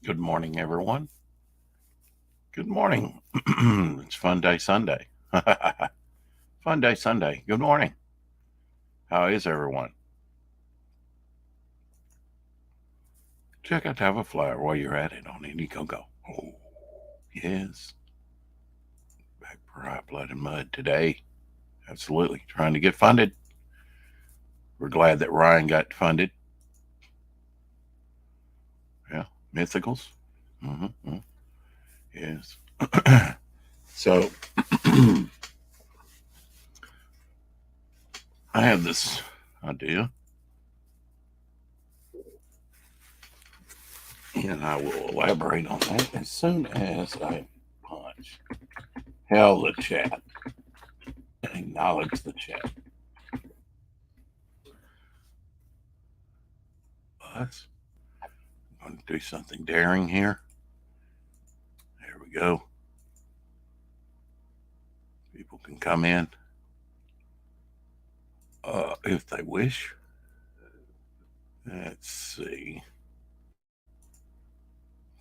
Good morning, everyone. Good morning. It's Fun Day Sunday. Fun Day Sunday. Good morning. How is everyone? Check out to have a flower while you're at it on Indiegogo. Oh, yes. Back for High Blood and Mud today. Absolutely. Trying to get funded. We're glad that Ryan got funded. Yeah. Mythicals. Mm-hmm. Yes. So, I have this idea, and I will elaborate on that as soon as I punch. Hell the chat. Acknowledge the chat. But I'm going to do something daring here. There we go. People can come in if they wish. Let's see.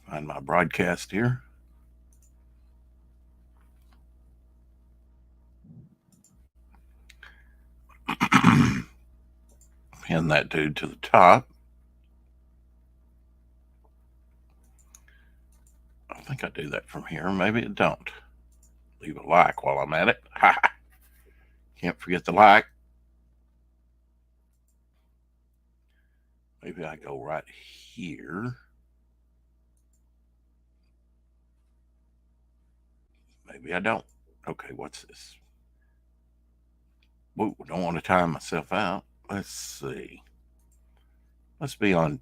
Find my broadcast here. Pin that dude to the top. I think I do that from here. Maybe it don't. Leave a like while I'm at it. Can't forget the like. Maybe I go right here. Maybe I don't. Okay, what's this? Whoa, don't want to time myself out. Let's see. Let's be on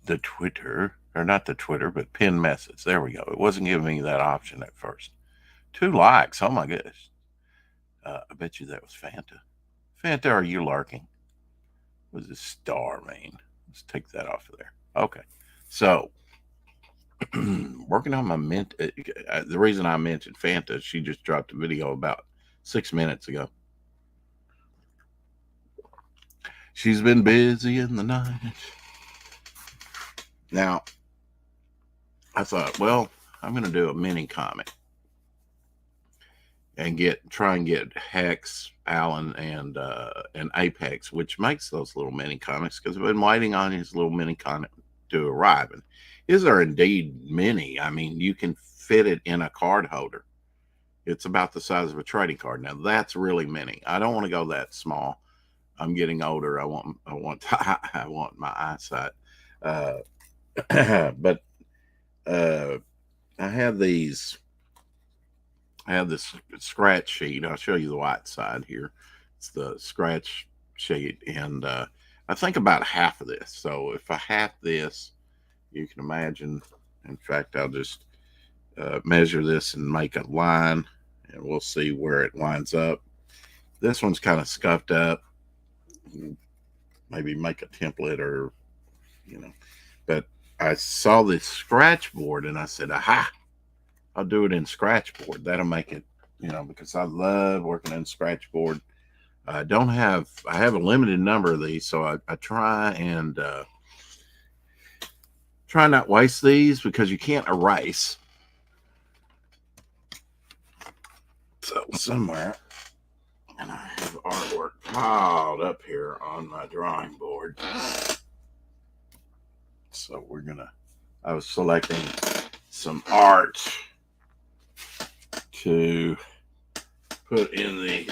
the Twitter, or not the Twitter, but pin message. There we go. It wasn't giving me that option at first. 2 likes. Oh my goodness. I bet you that was Fanta. Fanta, are you larking? What does this star mean? Let's take that off of there. Okay. So, working on my mint. The reason I mentioned Fanta, she just dropped a video about 6 minutes ago. She's been busy in the night. Now, I thought, well, I'm going to do a mini comic and try and get Hex, Alan, and Apex, which makes those little mini comics, because I've been waiting on his little mini comic to arrive. And his are indeed mini. I mean, you can fit it in a card holder. It's about the size of a trading card. Now that's really mini. I don't want to go that small. I'm getting older. I want my eyesight. Uh, but I have these. I have this scratch sheet. I'll show you the white side here. It's the scratch sheet, and I think about half of this. So if I half this, you can imagine. In fact, I'll just measure this and make a line, and we'll see where it lines up. This one's kind of scuffed up. Maybe make a template, or but I saw this scratch board and I said, aha, I'll do it in scratch board. That'll make it, because I love working in scratch board. I have a limited number of these, so I try and try not waste these, because you can't erase. So somewhere, and I have artwork piled up here on my drawing board. So I was selecting some art to put in the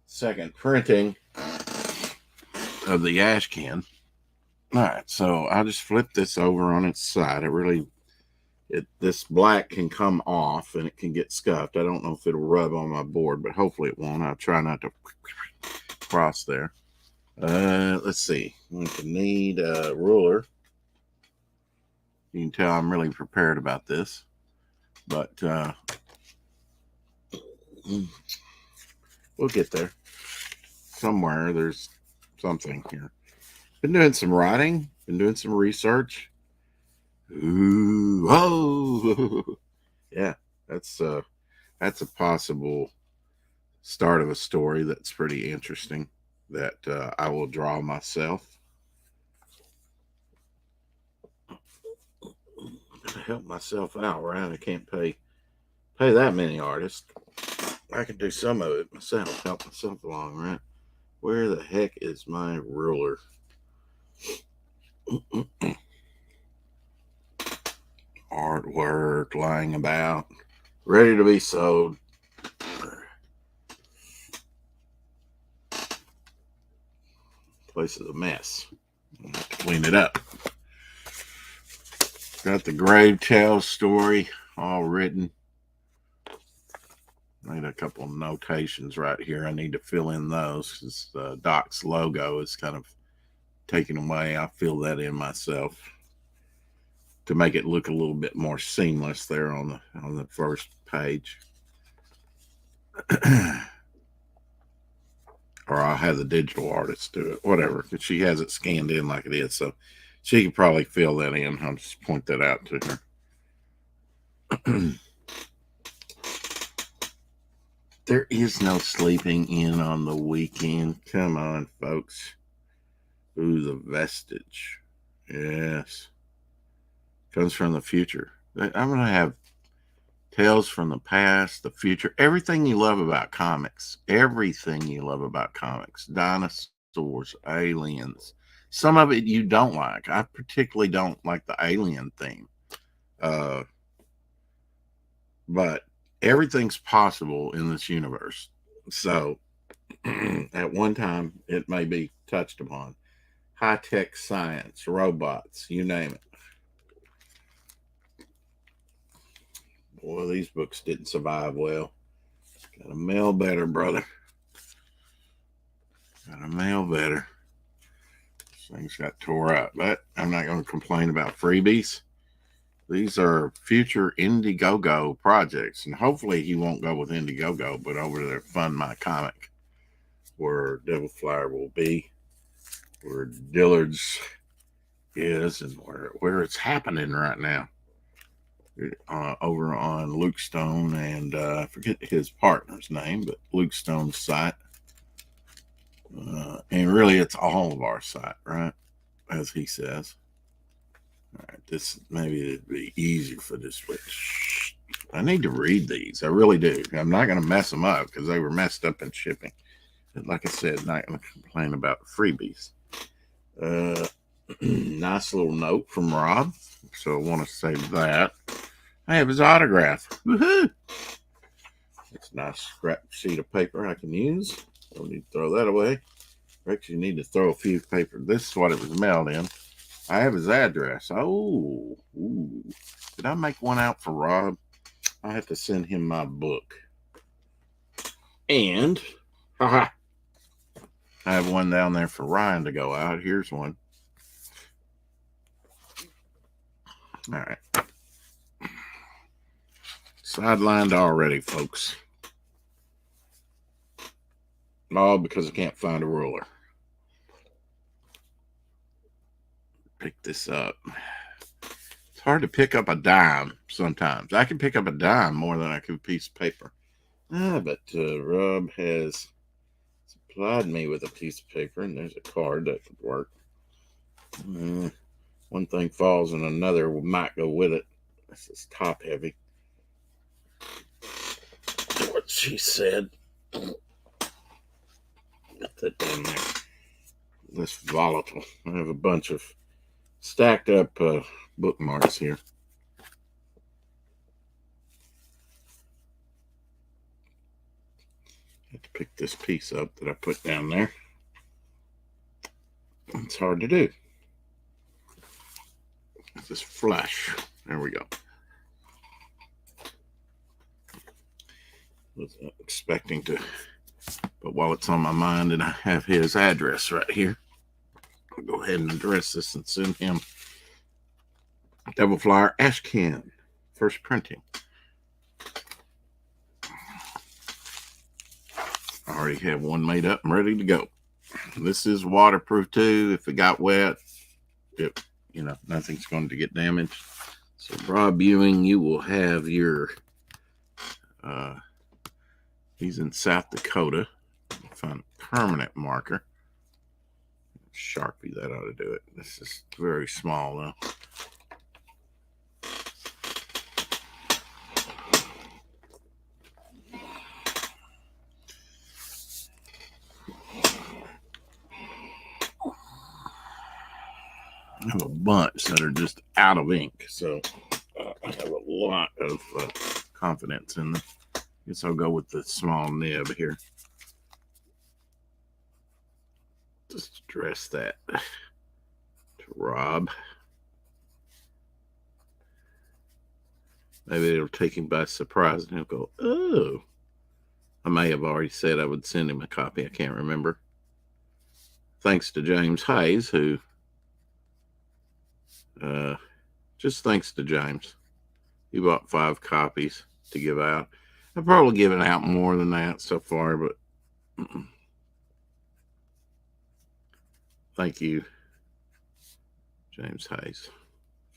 second printing of the Ashcan. All right, so I'll just flip this over on its side. This black can come off and it can get scuffed. I don't know if it'll rub on my board, but hopefully it won't. I'll try not to cross there. Let's see. We can need a ruler. You can tell I'm really prepared about this, but we'll get there. Somewhere there's something here. Been doing some writing, been doing some research. Ooh, oh, yeah, that's a possible start of a story that's pretty interesting, that I will draw myself. help myself out, right? I can't pay that many artists. I can do some of it myself, help myself along, right? Where the heck is my ruler? Artwork lying about, ready to be sold. Place is a mess. I'll have to clean it up. Got the Grave Tales story all written. Made a couple of notations right here. I need to fill in those because Doc's logo is kind of taken away. I fill that in myself to make it look a little bit more seamless there on the first page. Or I'll have the digital artist do it, whatever, because she has it scanned in like it is, so she can probably fill that in. I'll just point that out to her. There is no sleeping in on the weekend. Come on, folks. Ooh, the vestige. Yes. Comes from the future. I'm going to have tales from the past, the future, everything you love about comics. Everything you love about comics. Dinosaurs, aliens. Some of it you don't like. I particularly don't like the alien theme. But everything's possible in this universe. So at one time, it may be touched upon. High-tech science, robots, you name it. Boy, these books didn't survive well. Gotta mail better, brother. Gotta mail better. This thing's got tore up, but I'm not going to complain about freebies. These are future Indiegogo projects, and hopefully he won't go with Indiegogo, but over there, Fund My Comic, where Devil Flyer will be, where Dillard's is, and where it's happening right now. Over on Luke Stone and I forget his partner's name, but Luke Stone's site. And really, it's all of our site, right? As he says. All right, this maybe it'd be easier for this. I need to read these. I really do. I'm not going to mess them up because they were messed up in shipping. But like I said, not going to complain about freebies. Nice little note from Rob. So I want to say that. I have his autograph. Woohoo! It's a nice scrap sheet of paper I can use. Don't need to throw that away. Rex, you need to throw a few paper. This is what it was mailed in. I have his address. Oh, ooh. Did I make one out for Rob? I have to send him my book. And, haha, I have one down there for Ryan to go out. Here's one. All right. Sidelined already, folks. All because I can't find a ruler. Pick this up. It's hard to pick up a dime sometimes. I can pick up a dime more than I can a piece of paper. But Rob has supplied me with a piece of paper, and there's a card that could work. One thing falls and another might go with it. This is top heavy. What she said. Got that down there. This volatile. I have a bunch of stacked up bookmarks here. Have to pick this piece up that I put down there. It's hard to do. It's just flush. There we go. Wasn't expecting to, but while it's on my mind and I have his address right here, I'll go ahead and address this and send him Devil Flyer Ashcan, first printing. I already have one made up and ready to go. This is waterproof too. If it got wet, nothing's going to get damaged. So Rob Ewing, you will have your he's in South Dakota. Find a permanent marker. Sharpie, that ought to do it. This is very small though. I have a bunch that are just out of ink, so I have a lot of confidence in them. I guess I'll go with the small nib here. Just address that to Rob. Maybe it'll take him by surprise and he'll go, oh. I may have already said I would send him a copy. I can't remember. Thanks to James Hayes, who, just thanks to James. He bought 5 copies to give out. I've probably given out more than that so far, but thank you, James Hayes,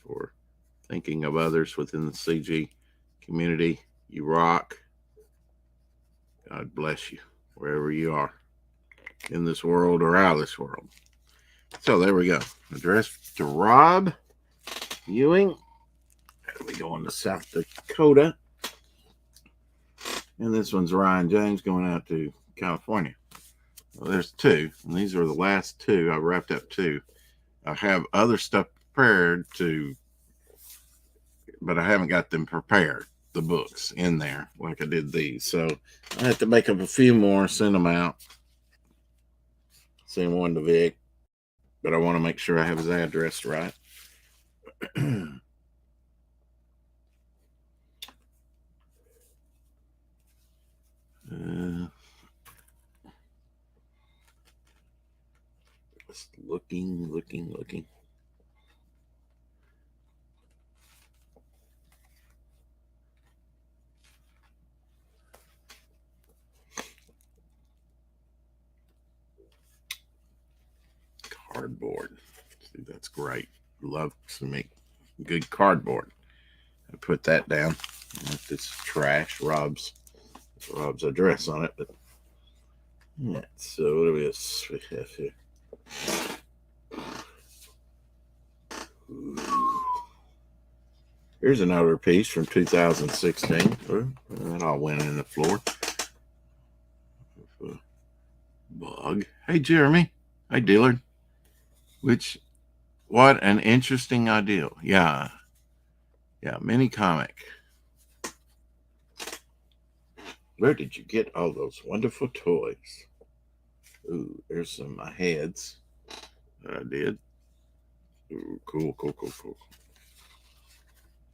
for thinking of others within the CG community. You rock. God bless you, wherever you are in this world or out of this world. So there we go. Address to Rob Ewing. We go on to South Dakota. And this one's Ryan James going out to California. Well, there's 2. And these are the last 2. I wrapped up 2. I have other stuff prepared but I haven't got them prepared. The books in there like I did these. So I have to make up a few more, send them out. Send one to Vic. But I want to make sure I have his address right. Just looking. Cardboard. See, that's great. Love to make good cardboard. I put that down. This trash. Rob's address on it, but yeah. So what do we have here? Here's another piece from 2016. That all went in the floor. Bug. Hey, Jeremy. Hey, Dillard. What an interesting idea. Yeah, mini comic. Where did you get all those wonderful toys? Ooh, there's some heads that I did. Ooh, cool.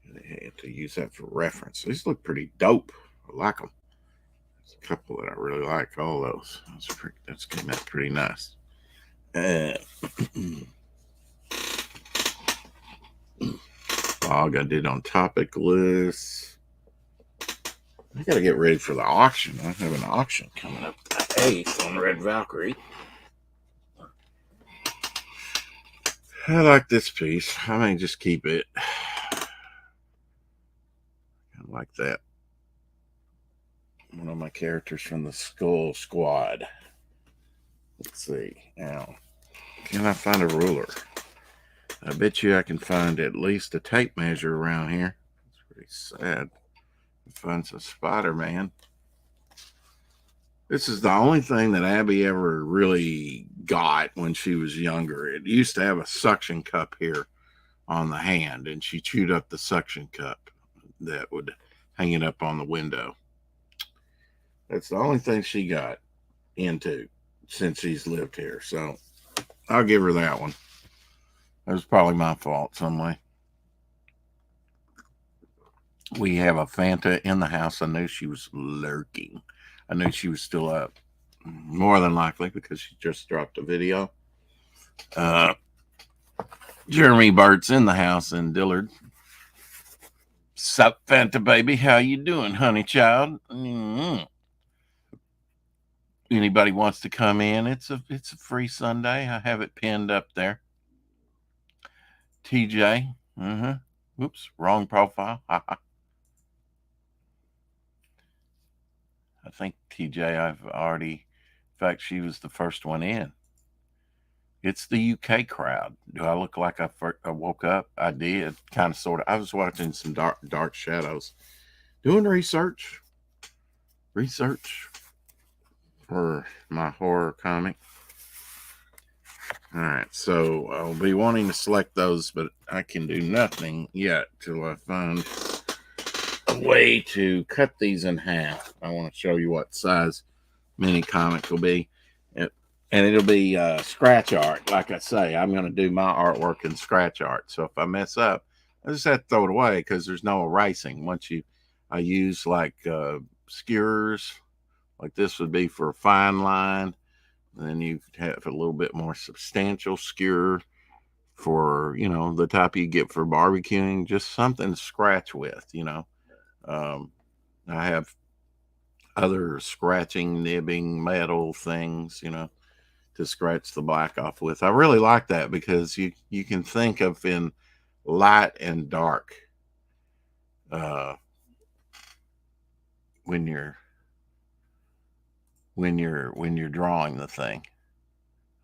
And I had to use that for reference. These look pretty dope. I like them. There's a couple that I really like. All those. That's came out pretty nice. Blog I did on topic lists. I gotta get ready for the auction. I have an auction coming up the 8th on Red Valkyrie. I like this piece. I may just keep it. I like that. One of my characters from the Skull Squad. Let's see. Now, can I find a ruler? I bet you I can find at least a tape measure around here. It's pretty sad. Find some Spider-Man. This is the only thing that Abby ever really got when she was younger. It used to have a suction cup here on the hand, and she chewed up the suction cup that would hang it up on the window. That's the only thing she got into since she's lived here. So I'll give her that one. That was probably my fault some way. We have a Fanta in the house. I knew she was lurking. I knew she was still up. More than likely because she just dropped a video. Jeremy Bart's in the house in Dillard. Sup, Fanta baby? How you doing, honey child? Anybody wants to come in? It's a free Sunday. I have it pinned up there. TJ. Oops, wrong profile. I think TJ, I've already, in fact, she was the first one in. It's the UK crowd. Do I look like I woke up? I did, kind of, sort of. I was watching some dark shadows, doing research for my horror comic. All right, so I'll be wanting to select those, but I can do nothing yet till I find a way to cut these in half. I want to show you what size mini comic will be. And it'll be scratch art. Like I say, I'm going to do my artwork in scratch art. So if I mess up, I just have to throw it away because there's no erasing. I use like skewers, like this would be for a fine line. And then you have a little bit more substantial skewer for, the type you get for barbecuing, just something to scratch with, I have other scratching, nibbing metal things, to scratch the black off with. I really like that because you can think of in light and dark when you're drawing the thing.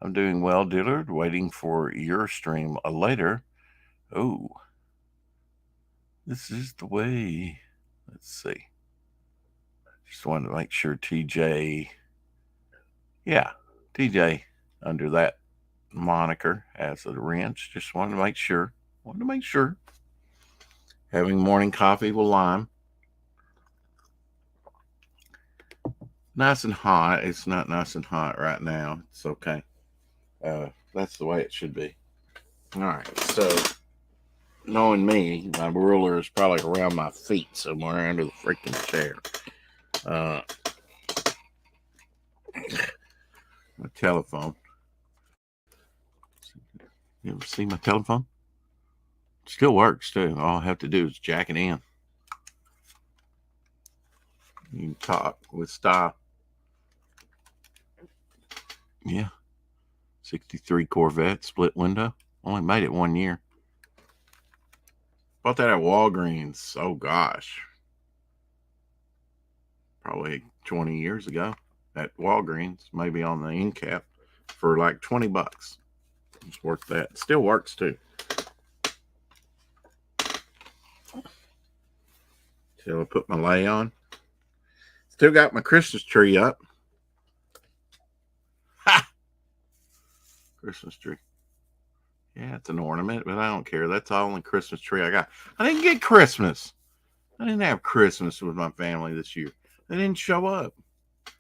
I'm doing well, Dillard. Waiting for your stream later. Oh, this is the way. Let's see. Just wanted to make sure TJ. Yeah, TJ under that moniker has a wrench. Just wanted to make sure. Having morning coffee with lime. Nice and hot. It's not nice and hot right now. It's okay. That's the way it should be. All right. So, knowing me, my ruler is probably around my feet somewhere under the freaking chair. My telephone. You ever see my telephone? Still works too. All I have to do is jack it in. You can talk with style. Yeah. 63 Corvette, split window. Only made it 1 year. Bought that at Walgreens. Oh gosh. Probably 20 years ago at Walgreens, maybe on the end cap for like $20. It's worth that. Still works too. Till I put my lay on. Still got my Christmas tree up. Ha! Christmas tree. Yeah, it's an ornament, but I don't care. That's the only Christmas tree I got. I didn't get Christmas. I didn't have Christmas with my family this year. They didn't show up.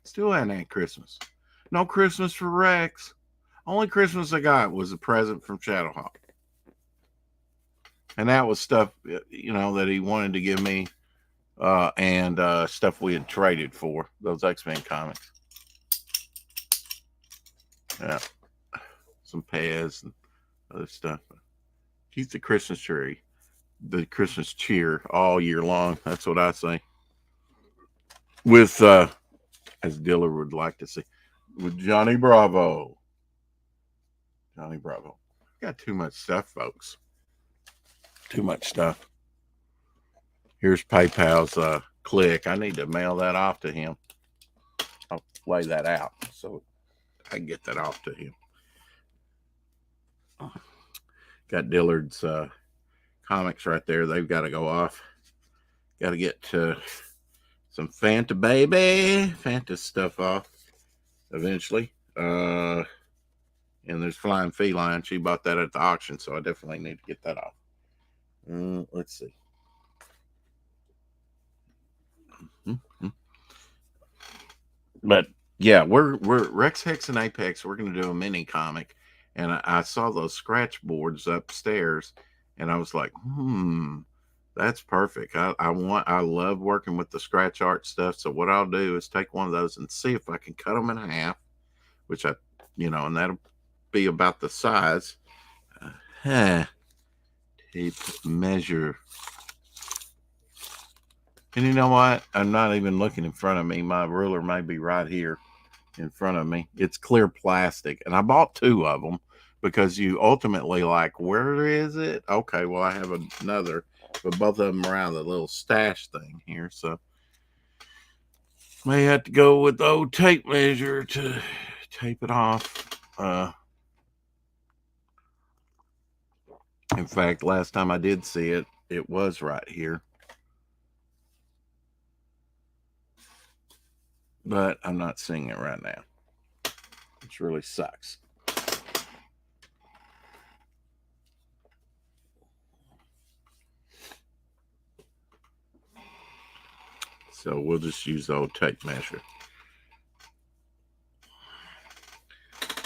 Still hadn't had Christmas. No Christmas for Rex. Only Christmas I got was a present from Shadowhawk. And that was stuff, that he wanted to give me and stuff we had traded for, those X-Men comics. Yeah. Some Pez and other stuff. Keep the Christmas tree, the Christmas cheer all year long. That's what I say. With, as Diller would like to say, with Johnny Bravo. Johnny Bravo. Got too much stuff, folks. Too much stuff. Here's PayPal's click. I need to mail that off to him. I'll lay that out so I can get that off to him. Got Dillard's comics right there. They've got to go off. Got to get some Fanta stuff off eventually. And there's Flying Feline. She bought that at the auction, so I definitely need to get that off. Let's see. But yeah, we're Rex Hex and Apex. We're going to do a mini comic, and I saw those scratch boards upstairs, and I was like, that's perfect. I love working with the scratch art stuff. So what I'll do is take one of those and see if I can cut them in half, which and that'll be about the size. Tape measure. And you know what? I'm not even looking in front of me. My ruler may be right here in front of me. It's clear plastic. And I bought 2 of them because you ultimately like, where is it? Okay, well, I have another, but both of them are around the little stash thing here. So may have to go with the old tape measure to tape it off. In fact, last time I did see it, it was right here. But I'm not seeing it right now, which really sucks. So we'll just use the old tape measure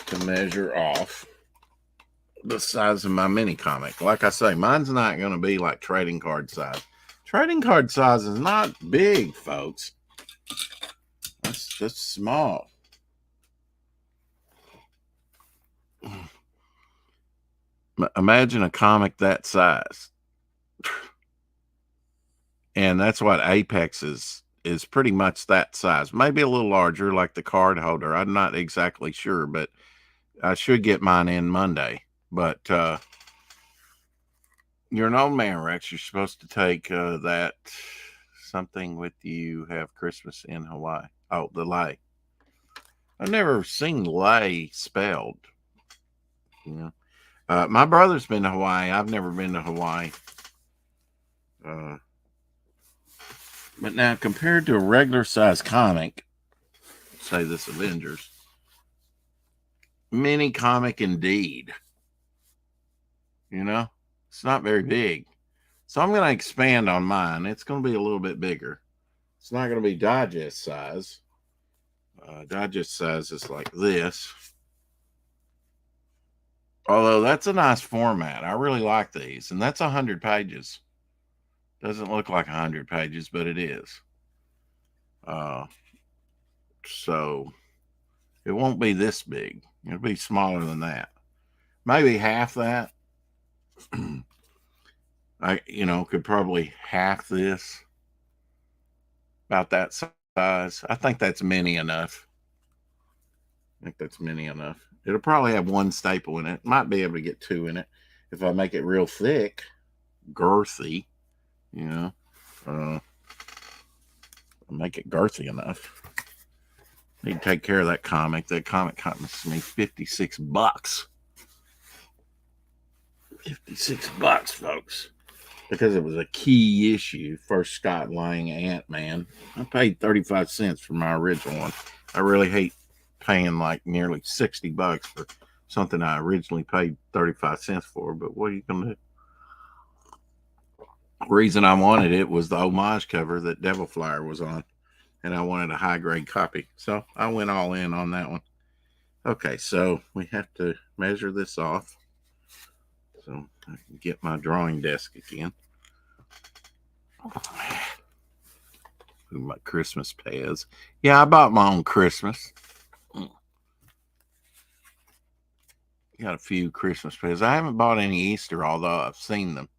to measure off the size of my mini comic. Like I say, mine's not going to be like trading card size. Trading card size is not big, folks. That's just small. Imagine a comic that size. And that's what Apex is pretty much that size. Maybe a little larger, like the card holder. I'm not exactly sure, but I should get mine in Monday. But you're an old man, Rex. You're supposed to take that something with you have Christmas in Hawaii. Oh, the lei. I've never seen lei spelled. You know, my brother's been to Hawaii. I've never been to Hawaii. But now, compared to a regular size comic, say this Avengers, mini comic indeed. You know, it's not very big. So I'm going to expand on mine. It's going to be a little bit bigger. It's not going to be digest size. Digest size is like this. Although that's a nice format. I really like these. And that's 100 pages. Doesn't look like 100 pages, but it is. So it won't be this big. It'll be smaller than that. Maybe half that. I, could probably half this. About that size. I think that's mini enough. It'll probably have one staple in it. Might be able to get two in it. If I make it real thick, girthy, I'll make it girthy enough. Need to take care of that comic. That comic cost me $56. $56, folks. Because it was a key issue. First Scott Lang Ant-Man. I paid 35 cents for my original one. I really hate paying like nearly $60 for something I originally paid 35 cents for. But what are you going to do? The reason I wanted it was the homage cover that Devil Flyer was on. And I wanted a high-grade copy. So I went all in on that one. Okay, so we have to measure this off. So I can get my drawing desk again. My Christmas pads. Yeah, I bought my own Christmas. Got a few Christmas pads. I haven't bought any Easter, although I've seen them.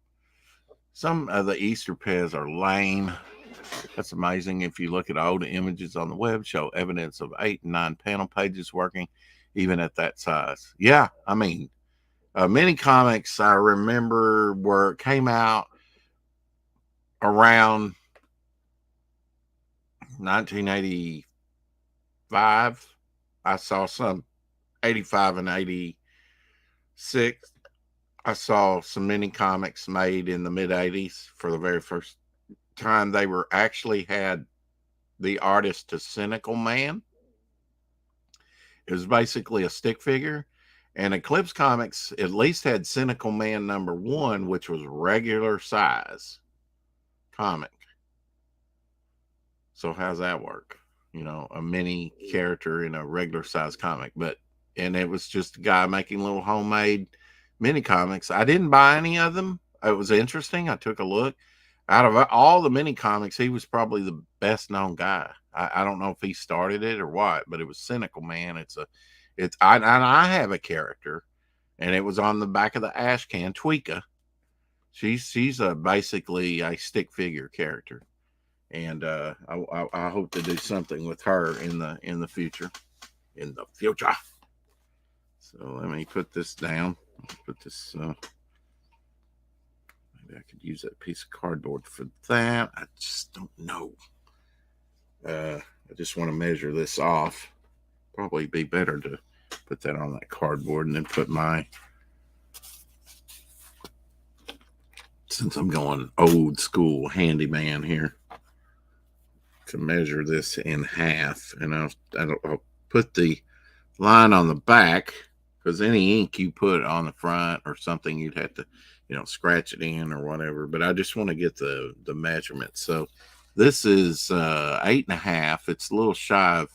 Some of the Easter pads are lame. That's amazing. If you look at old images on the web, show evidence of 8 and 9 panel pages working, even at that size. Yeah, I mean, mini comics I remember came out around 1985. I saw some 85 and 86. I saw some mini comics made in the mid 80s for the very first time. They were actually had the artist to Cynical Man. It was basically a stick figure. And Eclipse Comics at least had Cynical Man #1, which was regular size comic. So how's that work? A mini character in a regular size comic. And it was just a guy making little homemade mini comics. I didn't buy any of them. It was interesting. I took a look. Out of all the mini comics, he was probably the best known guy. I don't know if he started it or what, but it was Cynical Man. I have a character, and it was on the back of the Ashcan, Tweeka. She's basically a stick figure character, and I hope to do something with her in the future. So let me put this down. Put this. Maybe I could use that piece of cardboard for that. I just don't know. I just want to measure this off. Probably be better to put that on that cardboard and then put since I'm going old school handyman here, to measure this in half. And I'll put the line on the back, because any ink you put on the front or something, you'd have to, scratch it in or whatever. But I just want to get the measurement. So This is 8.5. It's a little shy of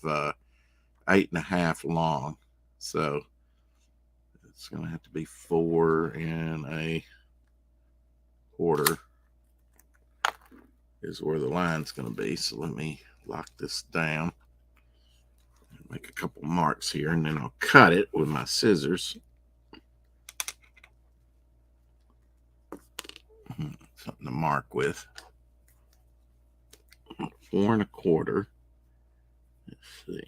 8.5 long. So it's going to have to be 4.25 is where the line's going to be. So let me lock this down. Make a couple marks here, and then I'll cut it with my scissors. Something to mark with. 4.25. Let's see.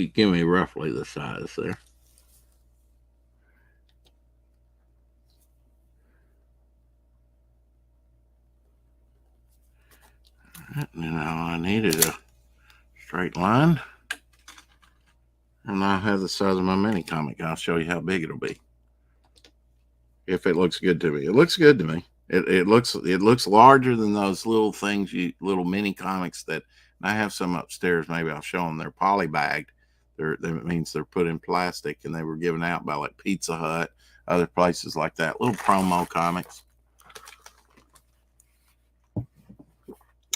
Give me roughly the size there. Now I needed a straight line. And I have the size of my mini comic. I'll show you how big it'll be. If it looks good to me. It looks good to me. It looks larger than those little things, little mini comics that I have some upstairs. Maybe I'll show them. They're poly bagged. That means they're put in plastic, and they were given out by like Pizza Hut, other places like that. Little promo comics.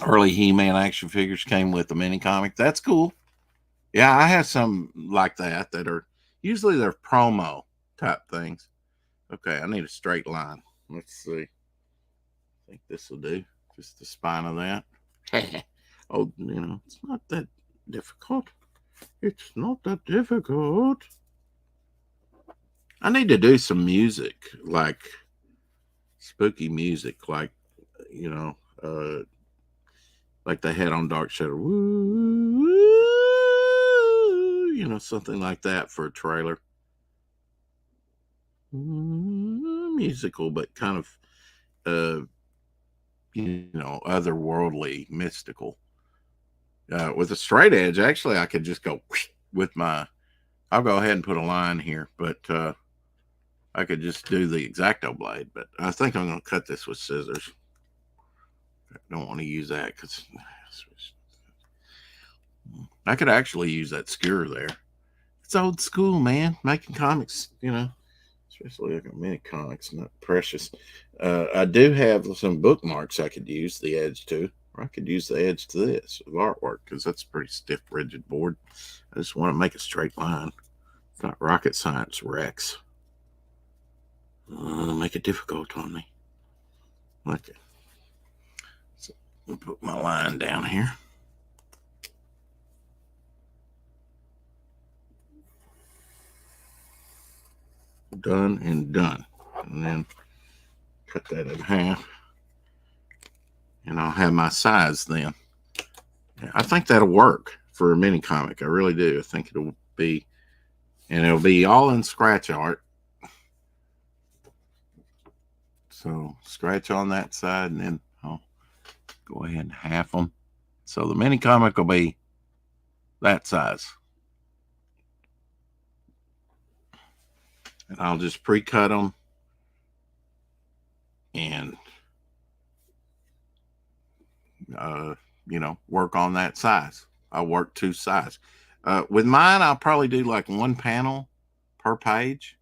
Early He-Man action figures came with the mini comic. That's cool. Yeah, I have some like that are usually they're promo type things. Okay, I need a straight line. Let's see. I think this will do. Just the spine of that. Oh, it's not that difficult. It's not that difficult. I need to do some music, like spooky music, like, like they had on Dark Shadow. Woo, something like that for a trailer. Musical, but kind of, otherworldly, mystical. With a straight edge, actually, I could just go with I'll go ahead and put a line here, but I could just do the X-Acto blade, but I think I'm going to cut this with scissors. I don't want to use that because I could actually use that skewer there. It's old school, man. Making comics, especially like a mini comics, not precious. I do have some bookmarks I could use the edge to, or I could use the edge to this of artwork because that's a pretty stiff, rigid board. I just want to make a straight line. It's not rocket science, Rex. Make it difficult on me. Okay. So I'll put my line down here. Done and done. And then cut that in half. And I'll have my size then. I think that'll work for a mini comic. I really do. I think it'll be all in scratch art. So scratch on that side, and then I'll go ahead and half them. So the mini comic will be that size. And I'll just pre-cut them and, work on that size. I'll work two sides. With mine, I'll probably do like one panel per page.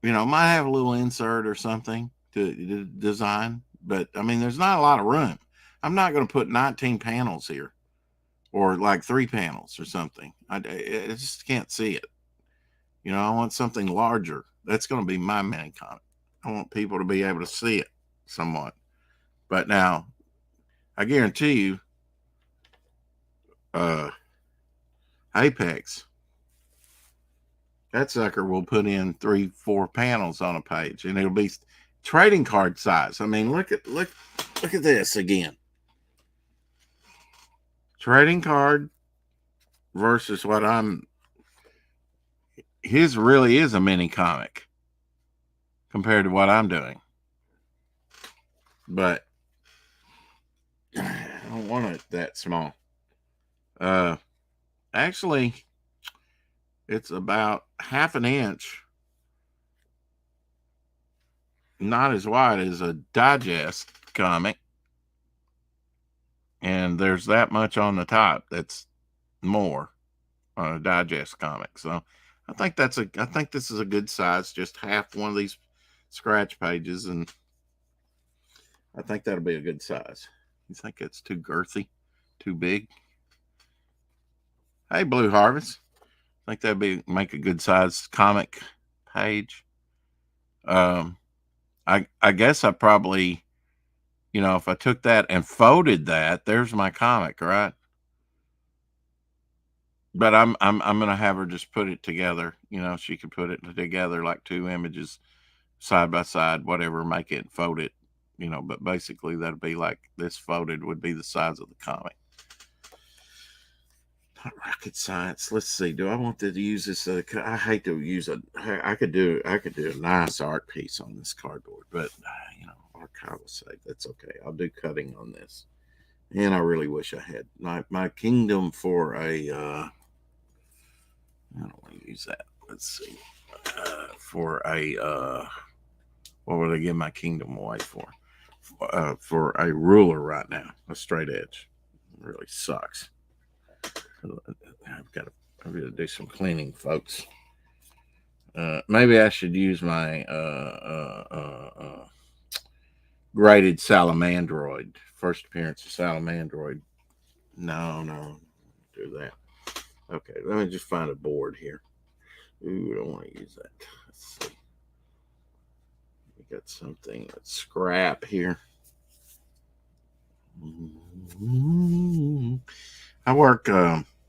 Might have a little insert or something to design, but I mean, there's not a lot of room. I'm not going to put 19 panels here or like 3 panels or something. I just can't see it. I want something larger. That's going to be my mini comic. I want people to be able to see it somewhat. But now, I guarantee you, Apex, that sucker will put in 3-4 panels on a page, and it'll be trading card size. I mean, look at this again. Trading card versus what his really is a mini comic compared to what I'm doing. But I don't want it that small. Actually, it's about 1/2 inch, not as wide as a digest comic. And there's that much on the top that's more on a digest comic. So I think this is a good size, just half one of these scratch pages, and I think that'll be a good size. You think it's too girthy, too big? Hey, Blue Harvest, I think that'd make a good size comic page. I guess I probably, if I took that and folded that, there's my comic, right? But I'm gonna have her just put it together. She could put it together like two images side by side, whatever, make it, fold it. But basically that'd be like this folded would be the size of the comic. Not rocket science. Let's see. Do I want to use this? I hate to use I could do a nice art piece on this cardboard, but archival sake, that's okay. I'll do cutting on this. And I really wish I had my kingdom for a. I don't want to use that. Let's see. For a. What would I give my kingdom away for? For a ruler right now, a straight edge. It really sucks. I've got to do some cleaning, folks. Maybe I should use my graded salamandroid. First appearance of salamandroid. No, do that. Okay, let me just find a board here. Ooh, I don't want to use that. Let's see. We got something that's scrap here. I work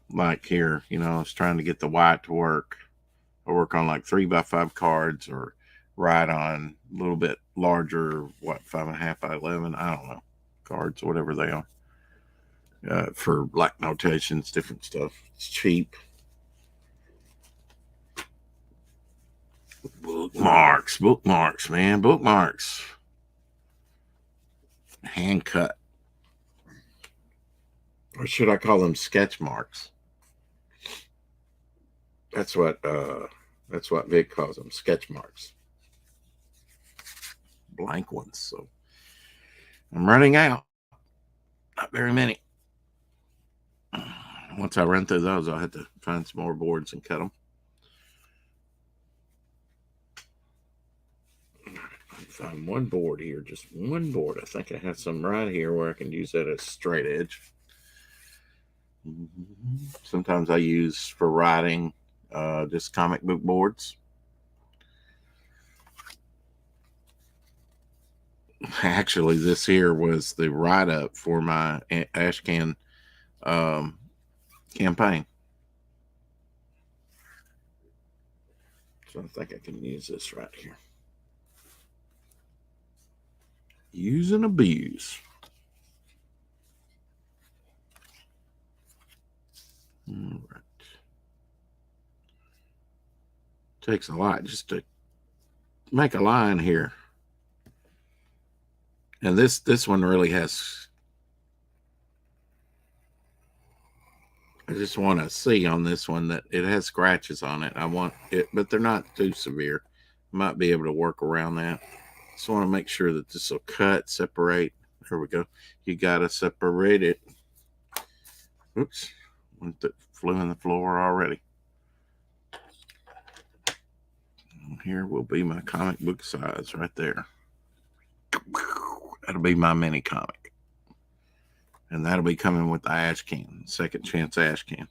like here, I was trying to get the white to work. I work on like 3x5 cards or write on a little bit larger, 5.5 by 11, I don't know, cards, whatever they are. For like notations, different stuff. It's cheap. Bookmarks, man, bookmarks. Hand cut. Or should I call them sketch marks? That's what Vic calls them, sketch marks. Blank ones. So I'm running out. Not very many. Once I run through those, I'll have to find some more boards and cut them. Find one board here, just one board. I think I have some right here where I can use that as straight edge. Sometimes I use for writing just comic book boards. Actually, this here was the write-up for my Ashcan campaign. So I think I can use this right here. Use and abuse. All right. Takes a lot just to make a line here. And this one really has, I just want to see on this one that it has scratches on it. I want it, but they're not too severe. Might be able to work around that. Just want to make sure that this will cut, separate. There we go. You got to separate it. Oops. One that flew in the floor already. Here will be my comic book size right there. That'll be my mini comic. And that'll be coming with the Ashcan, second chance Ashcan.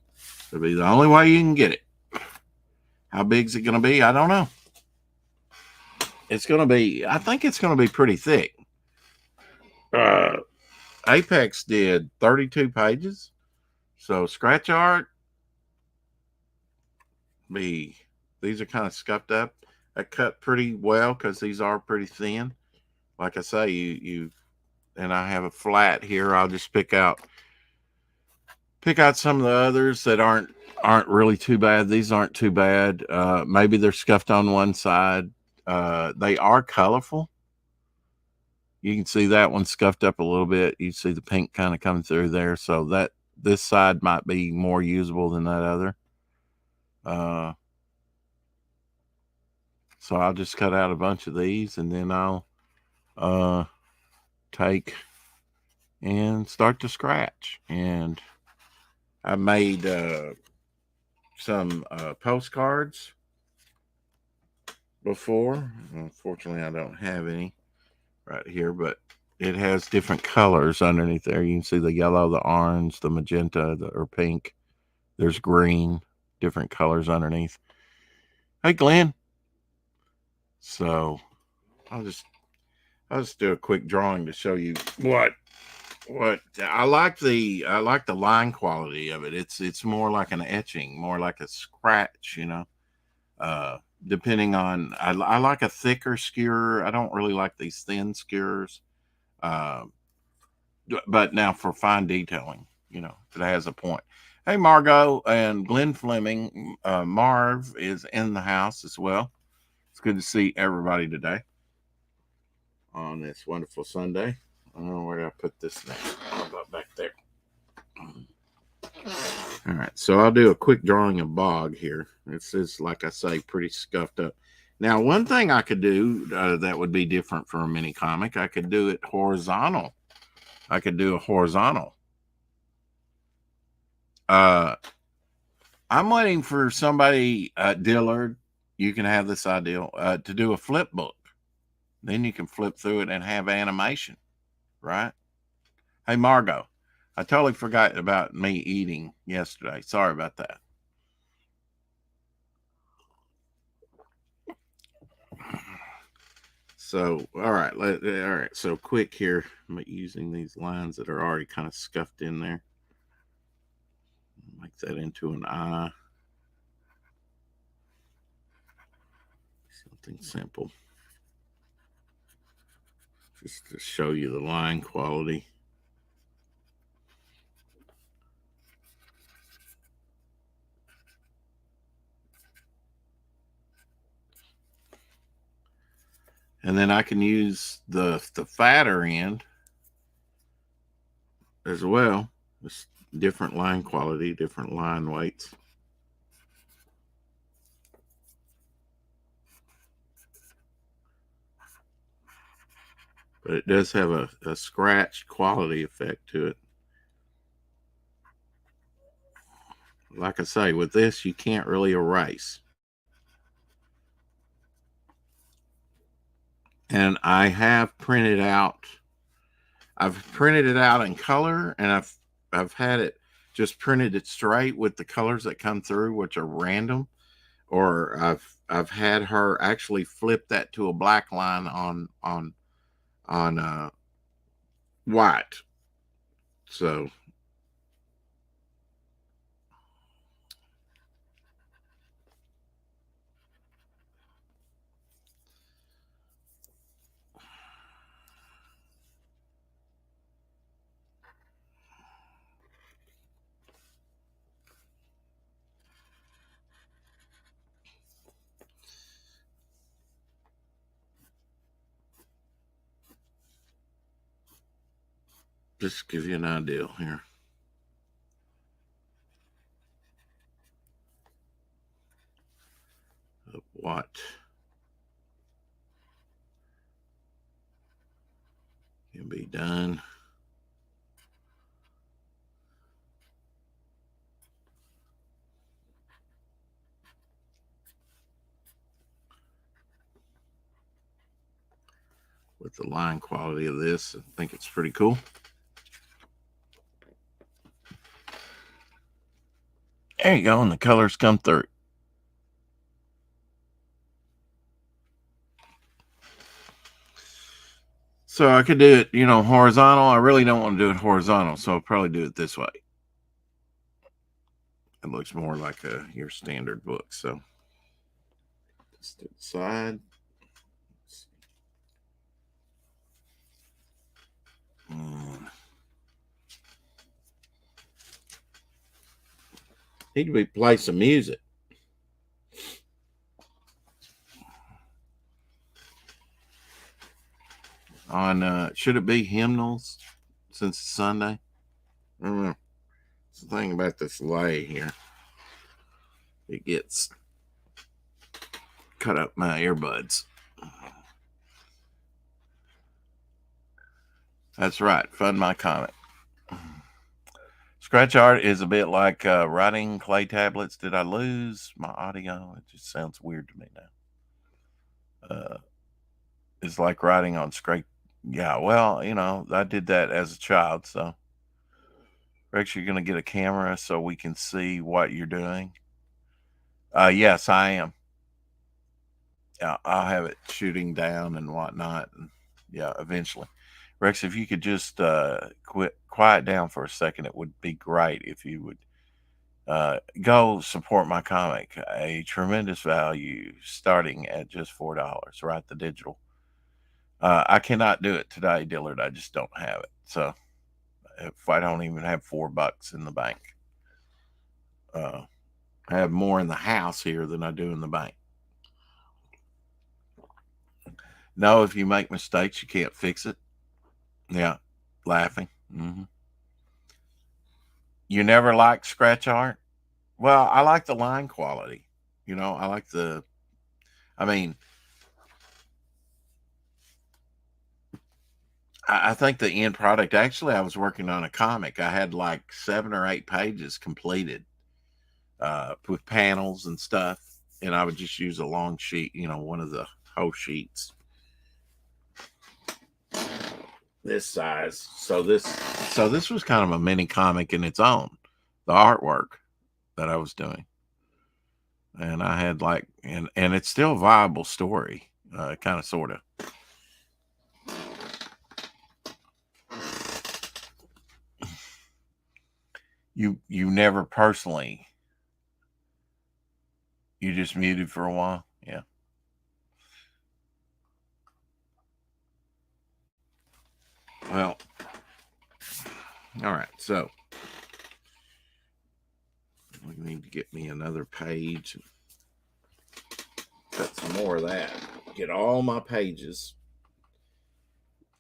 It'll be the only way you can get it. How big is it going to be? I don't know. It's going to be, I think it's going to be pretty thick. Apex did 32 pages. So scratch art, these are kind of scuffed up. I cut pretty well because these are pretty thin. Like I say, and I have a flat here. I'll just pick out some of the others that aren't really too bad. These aren't too bad. Maybe they're scuffed on one side. They are colorful. You can see that one scuffed up a little bit. You see the pink kind of coming through there. So this side might be more usable than that other. So I'll just cut out a bunch of these, and then I'll take and start to scratch. And I made some postcards before. Unfortunately, I don't have any right here, but it has different colors underneath there. You can see the yellow, the orange, the magenta, or pink. There's green, different colors underneath. Hey, Glenn. So I'll just do a quick drawing to show you what I like the line quality of it. It's more like an etching, more like a scratch, you know. Depending on I like a thicker skewer. I don't really like these thin skewers. Uh, but now for fine detailing, you know, it has a point. Hey, Margot and Glenn Fleming, Marv is in the house as well. It's good to see everybody today on this wonderful Sunday. I don't know where did I put this now. How about back there? All right, so I'll do a quick drawing of Bog here. This is, like I say, pretty scuffed up. Now, one thing I could do that would be different for a mini comic, I could do it horizontal. I could do a horizontal. I'm waiting for somebody, Dillard, you can have this idea, to do a flip book. Then you can flip through it and have animation, right? Hey, Margot, I totally forgot about me eating yesterday. Sorry about that. So, all right. So quick here, I'm using these lines that are already kind of scuffed in there. Make that into an eye. Something simple. Just to show you the line quality. And then I can use the fatter end as well. Just different line quality, different line weights. But it does have a scratch quality effect to it. Like I say, with this, you can't really erase. And I have printed out, I've printed it out in color, and I've had it just printed it straight with the colors that come through, which are random. Or I've had her actually flip that to a black line on white. So just to give you an idea here. Of what can be done. With the line quality of this, I think it's pretty cool. There you go, and the colors come through. So I could do it, you know, horizontal. I really don't want to do it horizontal, so I'll probably do it this way. It looks more like your standard book. So just to the side. Need to play some music. On should it be hymnals since it's Sunday? I don't know. It's the thing about this lay here. It gets cut up my earbuds. That's right. Fund my comic. Scratch art is a bit like writing clay tablets. Did I lose my audio? It just sounds weird to me now. Uh, it's like riding on scrape. Yeah, well, I did that as a child. So, Rex, you're going to get a camera so we can see what you're doing. Yes, I am. Yeah, I'll have it shooting down and whatnot. And yeah, eventually. Rex, if you could just quiet down for a second, it would be great if you would go support my comic. A tremendous value starting at just $4, right? The digital. I cannot do it today, Dillard. I just don't have it. So if I don't even have $4 in the bank, uh, I have more in the house here than I do in the bank. No, if you make mistakes, you can't fix it. Yeah, laughing. You never liked scratch art? Well, I like the line quality. I like I mean, I think the end product, actually, I was working on a comic. I had like 7 or 8 pages completed with panels and stuff. And I would just use a long sheet, one of the whole sheets this size. So this was kind of a mini comic in its own, the artwork that I was doing. And I had like, and it's still a viable story, kind of, sort of. You never personally, you just muted for a while. Yeah. Well, all right. So we need to get me another page and cut some more of that. Get all my pages.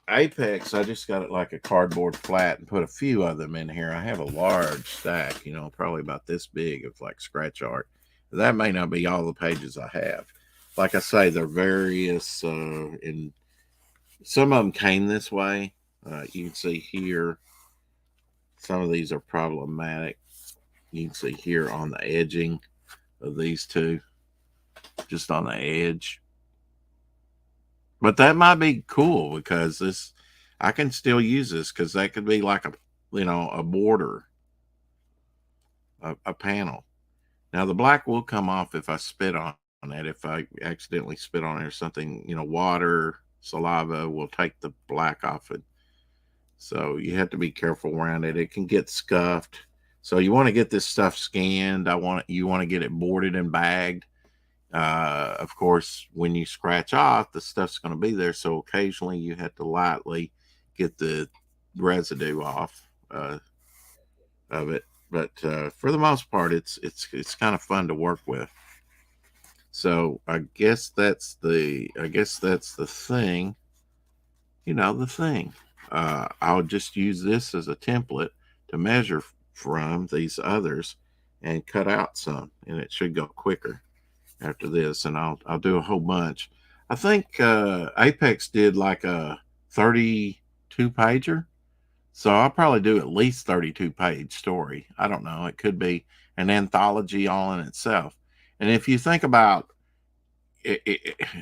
Apex, I just got it like a cardboard flat and put a few of them in here. I have a large stack, probably about this big of like scratch art. That may not be all the pages I have. Like I say, they're various, and some of them came this way. You can see here, some of these are problematic. You can see here on the edging of these two, just on the edge. But that might be cool because I can still use this because that could be like a border, a panel. Now the black will come off if I spit on it. If I accidentally spit on it or something, water, saliva will take the black off it. So you have to be careful around it. It can get scuffed. So you want to get this stuff scanned. You want to get it boarded and bagged. Of course, when you scratch off, the stuff's going to be there. So occasionally you have to lightly get the residue off of it. But for the most part, it's kind of fun to work with. So I guess that's the thing. The thing. I'll just use this as a template to measure from these others and cut out some, and it should go quicker after this. And I'll do a whole bunch. I think Apex did like a 32 pager, so I'll probably do at least 32-page story. I don't know. It could be an anthology all in itself. And if you think about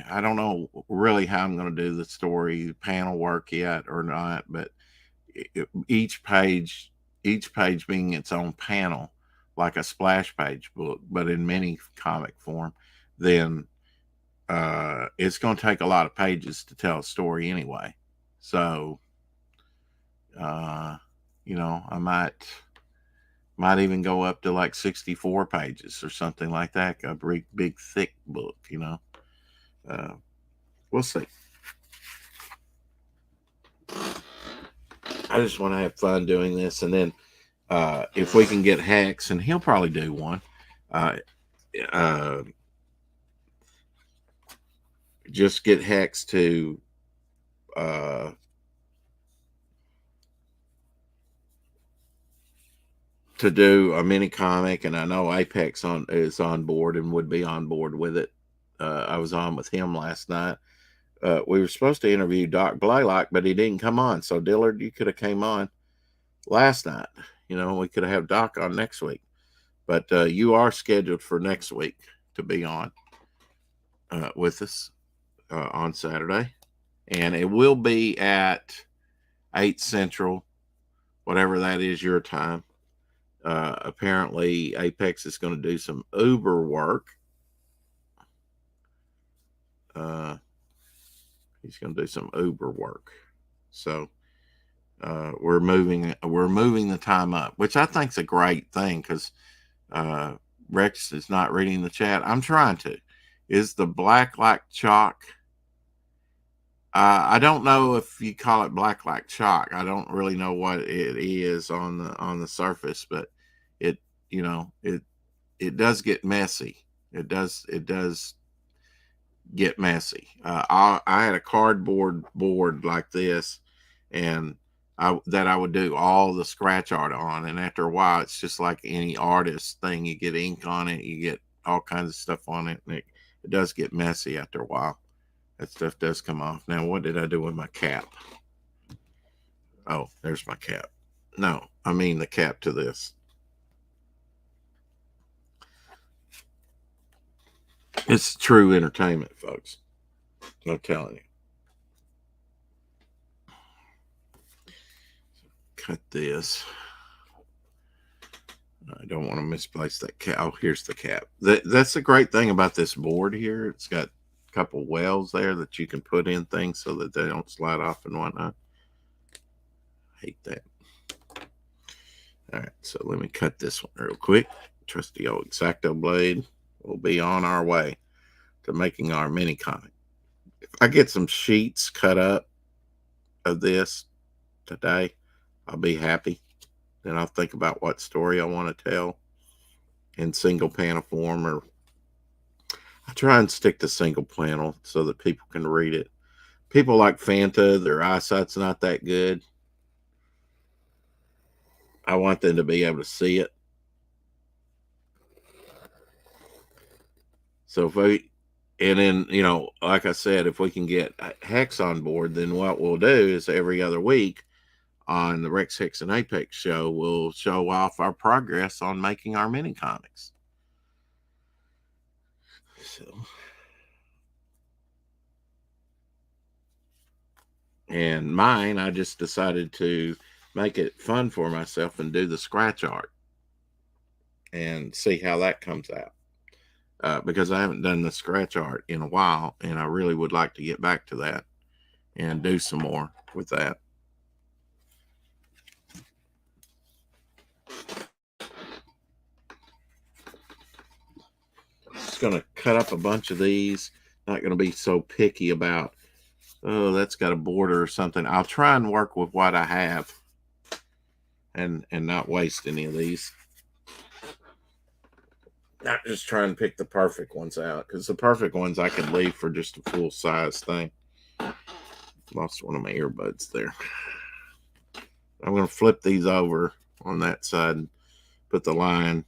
I don't know really how I'm going to do the story panel work yet or not, but each page being its own panel, like a splash page book, but in mini comic form, then it's going to take a lot of pages to tell a story anyway. So, I might even go up to like 64 pages or something like that. A big thick book, we'll see. I just want to have fun doing this, and then if we can get Hex, and he'll probably do one. Just get Hex to do a mini comic, and I know Apex is on board and would be on board with it. I was on with him last night. We were supposed to interview Doc Blaylock, but he didn't come on. So Dillard, you could have came on last night. We could have Doc on next week, but you are scheduled for next week to be on with us. on Saturday, and it will be at 8 Central, whatever that is your time. Apparently, Apex is going to do some Uber work. He's going to do some Uber work, so we're moving the time up, which I think is a great thing because Rex is not reading the chat. I'm trying to. Is the black like chalk? I don't know if you call it black like chalk. I don't really know what it is on the surface, but it it does get messy. It does get messy. I had a cardboard board like this, and I would do all the scratch art on, and after a while, it's just like any artist thing. You get ink on it, you get all kinds of stuff on it, and it does get messy after a while. That stuff does come off. Now, what did I do with my cap? Oh, there's my cap. No, I mean the cap to this. It's true entertainment, folks. I'm telling you. Cut this. I don't want to misplace that cap. Oh, here's the cap. That's the great thing about this board here. It's got a couple wells there that you can put in things so that they don't slide off and whatnot. I hate that. All right, so let me cut this one real quick. Trusty old X-Acto blade. We'll be on our way to making our mini comic. If I get some sheets cut up of this today, I'll be happy. Then I'll think about what story I want to tell in single panel form, or I try and stick to single panel so that people can read it. People like Fanta, their eyesight's not that good. I want them to be able to see it. So and then, like I said, if we can get Hex on board, then what we'll do is every other week on the Rex, Hex, and Apex show, we'll show off our progress on making our mini comics. So, and mine, I just decided to make it fun for myself and do the scratch art and see how that comes out. Because I haven't done the scratch art in a while, and I really would like to get back to that and do some more with that. Just going to cut up a bunch of these. Not going to be so picky about, oh, that's got a border or something. I'll try and work with what I have and not waste any of these. Not just try and pick the perfect ones out, because the perfect ones I can leave for just a full size thing. Lost one of my earbuds there. I'm going to flip these over on that side, put the line,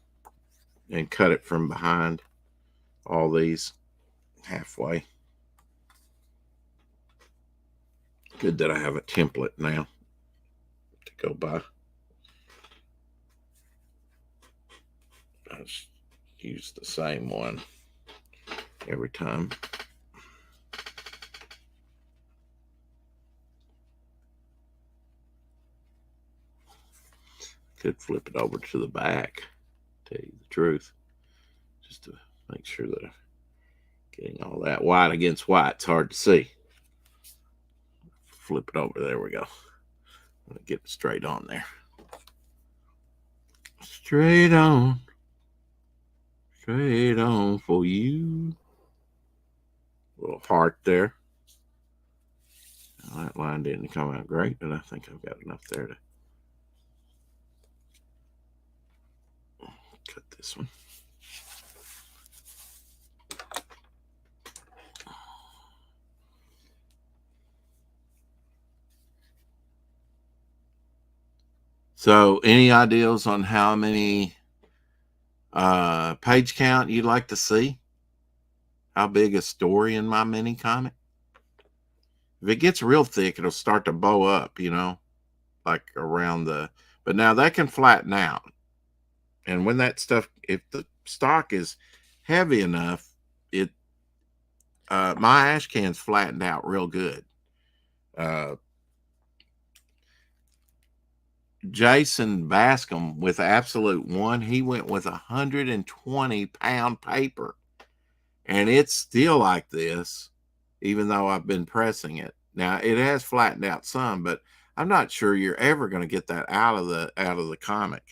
and cut it from behind all these halfway. Good that I have a template now to go by. I just use the same one every time. Could flip it over to the back, tell you the truth, just to make sure that I'm getting all that white against white. It's hard to see. Flip it over. There we go. I'm going to get it straight on there. Straight on. Straight on for you. Little heart there. Now, that line didn't come out great, but I think I've got enough there to cut this one. So, any ideas on how many page count you'd like to see? How big a story in my mini comic? If it gets real thick, it'll start to bow up, like around but now that can flatten out. And when that stuff, if the stock is heavy enough, My Ashcan's flattened out real good. Uh, Jason Bascom with Absolute One, he went with 120-pound paper, and it's still like this, even though I've been pressing it. Now it has flattened out some, but I'm not sure you're ever going to get that out of the comic.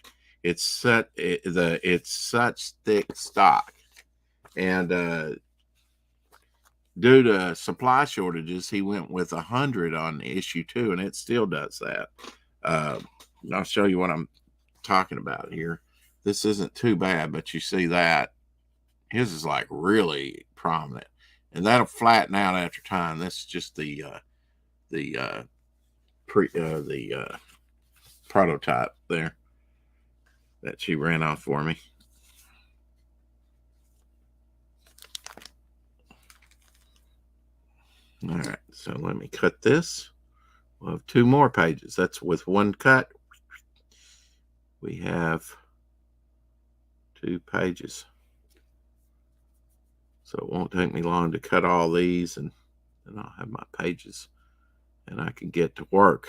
It's such thick stock, and due to supply shortages, he went with 100 on issue 2, and it still does that. Uh, I'll show you what I'm talking about here. This isn't too bad, but you see that his is like really prominent, and that'll flatten out after time. This is just the prototype there that she ran off for me. All right, so let me cut this. We'll have 2 more pages. That's with one cut. We have 2 pages. So it won't take me long to cut all these, and then I'll have my pages, and I can get to work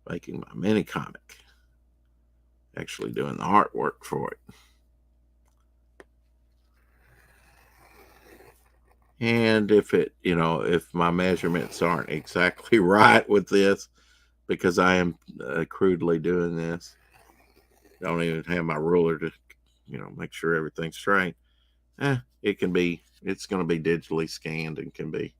making my mini comic, actually doing the artwork for it. And if my measurements aren't exactly right with this, because I am crudely doing this, I don't even have my ruler to, make sure everything's straight. It's going to be digitally scanned and can be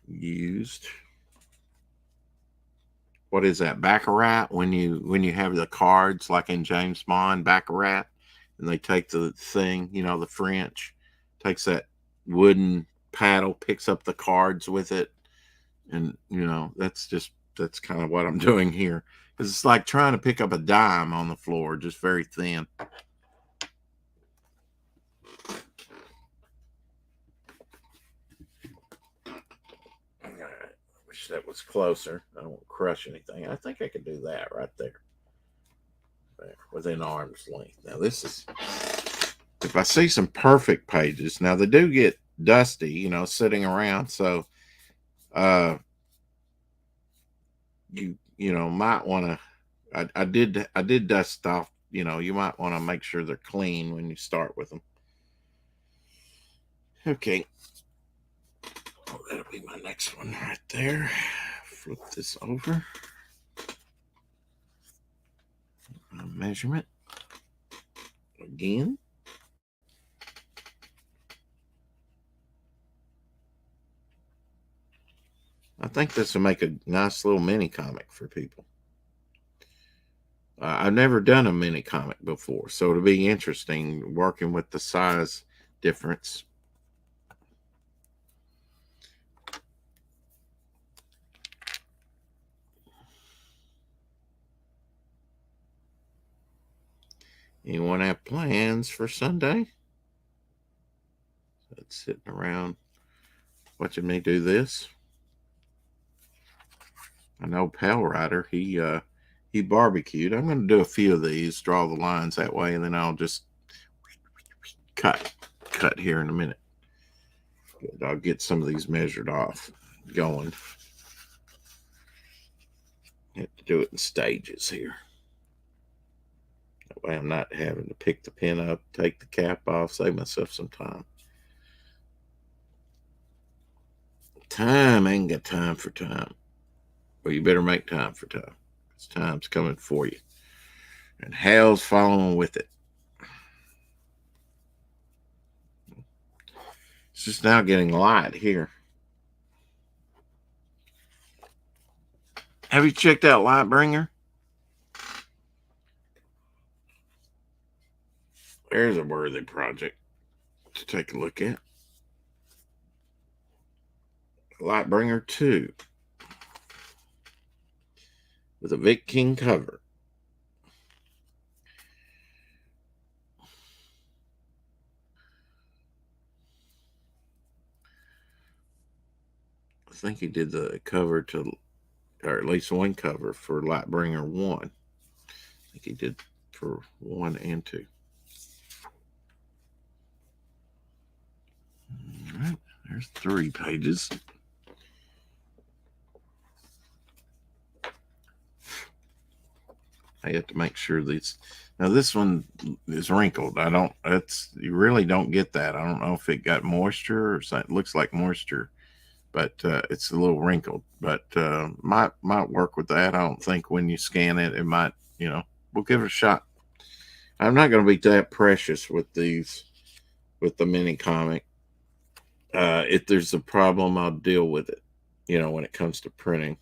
used. What is that, baccarat? When you have the cards like in James Bond, baccarat, and they take the thing, the French takes that wooden paddle, picks up the cards with it, and that's kind of what I'm doing here, because it's like trying to pick up a dime on the floor, just very thin. Wish that was closer. I don't crush anything. I think I could do that right there, within arm's length. Now this is, if I see some perfect pages, now they do get dusty, sitting around, so might want to, I did dust off, you might want to make sure they're clean when you start with them. Okay. Oh, that'll be my next one right there. Flip this over. My measurement again. I think this will make a nice little mini comic for people. I've never done a mini comic before, so it'll be interesting working with the size difference. Anyone have plans for Sunday? That's sitting around watching me do this. I know Pale Rider, he barbecued. I'm going to do a few of these, draw the lines that way, and then I'll just cut here in a minute. I'll get some of these measured off going. Have to do it in stages here. That way I'm not having to pick the pin up, take the cap off, save myself some time. I ain't got time for time. Well, you better make time for time, because time's coming for you. And hell's following with it. It's just now getting light here. Have you checked out Lightbringer? There's a worthy project to take a look at. Lightbringer 2 with a Vic King cover. I think he did the cover to, or at least one cover for Lightbringer 1. think he did for 1 and 2. All right, there's 3 pages. I have to make sure these. Now this one is wrinkled. You really don't get that. I don't know if it got moisture or something. It looks like moisture, but it's a little wrinkled. But might work with that. I don't think when you scan it, it might. We'll give it a shot. I'm not going to be that precious with these, with the mini comic. If there's a problem, I'll deal with it. When it comes to printing.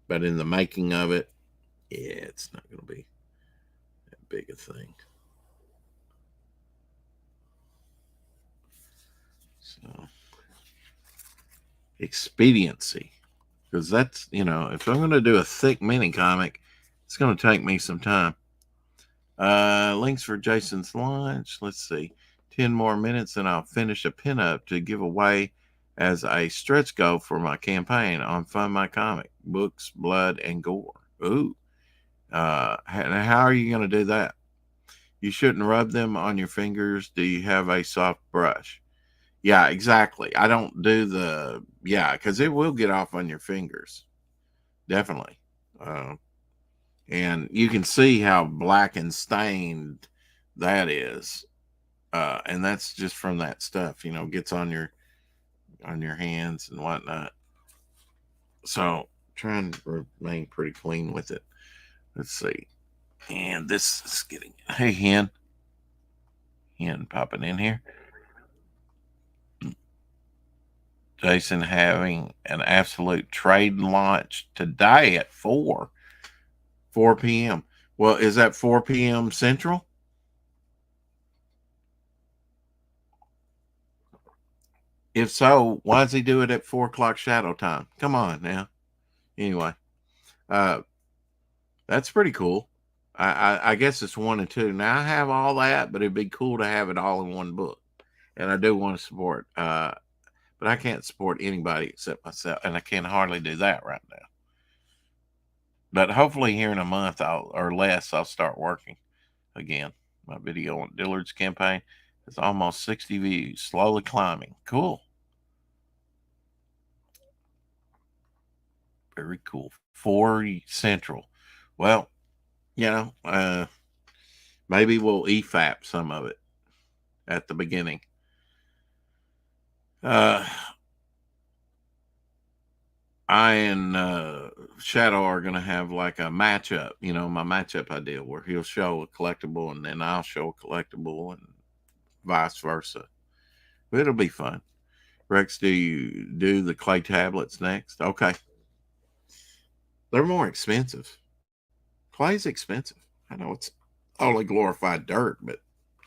But in the making of it, yeah, it's not going to be that big a thing. So, expediency. Because that's, if I'm going to do a thick mini comic, it's going to take me some time. Links for Jason's lunch. Let's see. 10 more minutes and I'll finish a pinup to give away as a stretch goal for my campaign on Fund My Comic. Books, blood, and gore. Ooh. How are you going to do that? You shouldn't rub them on your fingers. Do you have a soft brush? Yeah, exactly. I don't do because it will get off on your fingers. Definitely. And you can see how black and stained that is. And that's just from that stuff, gets on your hands and whatnot. So try and remain pretty clean with it. Let's see. And this is getting, hey, hen popping in here. Jason having an absolute trade launch today at 4 p.m. Well, is that 4 p.m. Central? If so, why does he do it at 4 o'clock shadow time? Come on now. Anyway, that's pretty cool. I guess it's 1 and 2. Now I have all that, but it'd be cool to have it all in one book. And I do want to support, but I can't support anybody except myself, and I can hardly do that right now. But hopefully here in a month or less, I'll start working again. My video on Dillard's campaign is almost 60 views, slowly climbing. Cool. Very cool. 4 Central. Well, maybe we'll EFAP some of it at the beginning. I and Shadow are going to have like a matchup, my matchup idea where he'll show a collectible and then I'll show a collectible and vice versa. But it'll be fun. Rex, do you do the clay tablets next? Okay. They're more expensive. Clay's expensive. I know it's only glorified dirt, but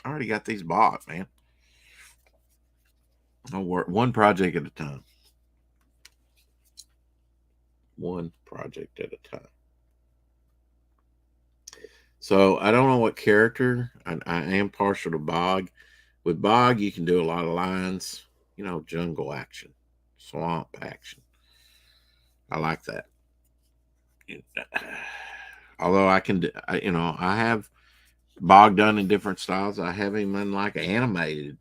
I already got these bought, man. I'll work one project at a time. One project at a time. So I don't know what character. I am partial to Bog. With Bog, you can do a lot of lines, jungle action, swamp action. I like that. Although I can, I have Bog done in different styles. I have him in like animated,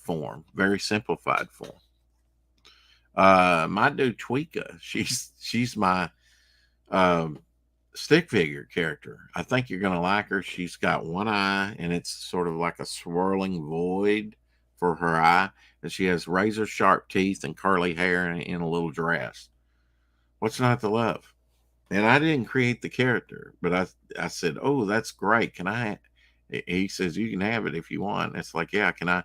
form, very simplified form. My dude Tweeka, she's my stick figure character. I think you're gonna like her. She's got one eye, and it's sort of like a swirling void for her eye, and she has razor sharp teeth and curly hair in a little dress. What's not to love? And I didn't create the character, but I said, "Oh, that's great. Can I?" He says, "You can have it if you want." It's like, yeah, can I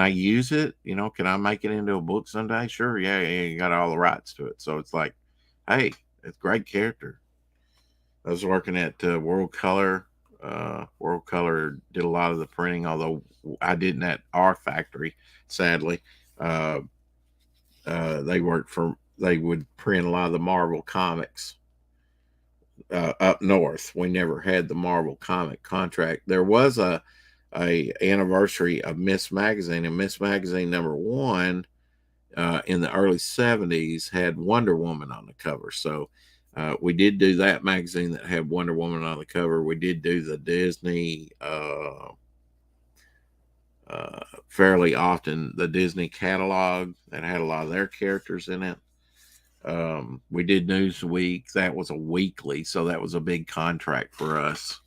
use it? Can I make it into a book someday? Sure, yeah, you got all the rights to it. So it's like, hey, it's a great character. I was working at World Color. World Color did a lot of the printing, although I didn't at our factory, sadly. They would print a lot of the Marvel comics up north. We never had the Marvel comic contract. There was a anniversary of Miss Magazine, and Miss Magazine #1 in the early 70s had Wonder Woman on the cover. So We did do that magazine that had Wonder Woman on the cover. We did do the Disney fairly often, the Disney catalog that had a lot of their characters in it. We did Newsweek. That was a weekly, so that was a big contract for us.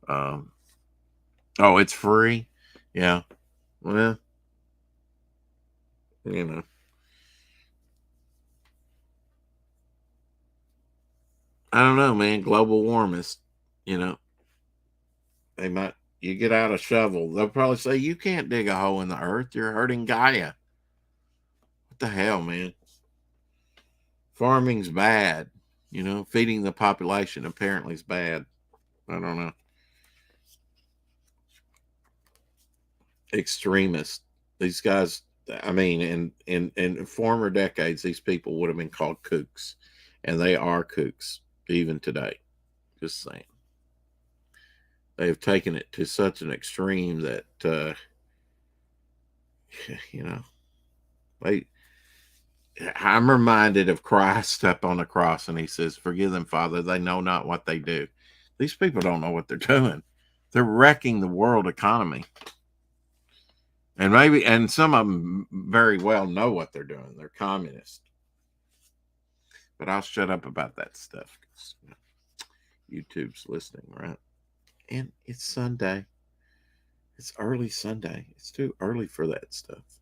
Um, oh, it's free. Yeah. Well, you know, I don't know, man. Global warmist. You know, they might. You get out a shovel, they'll probably say you can't dig a hole in the earth. You're hurting Gaia. What the hell, man? Farming's bad. You know, feeding the population apparently is bad. I don't know. Extremists. These guys. I mean, in former decades, these people would have been called kooks, and they are kooks even today. Just saying, they've taken it to such an extreme that you know they. I'm reminded of Christ up on the cross, and he says, "Forgive them, Father; they know not what they do." These people don't know what they're doing. They're wrecking the world economy. And some of them very well know what they're doing. They're communists. But I'll shut up about that stuff because YouTube's listening, right? And it's Sunday. It's early Sunday. It's too early for that stuff.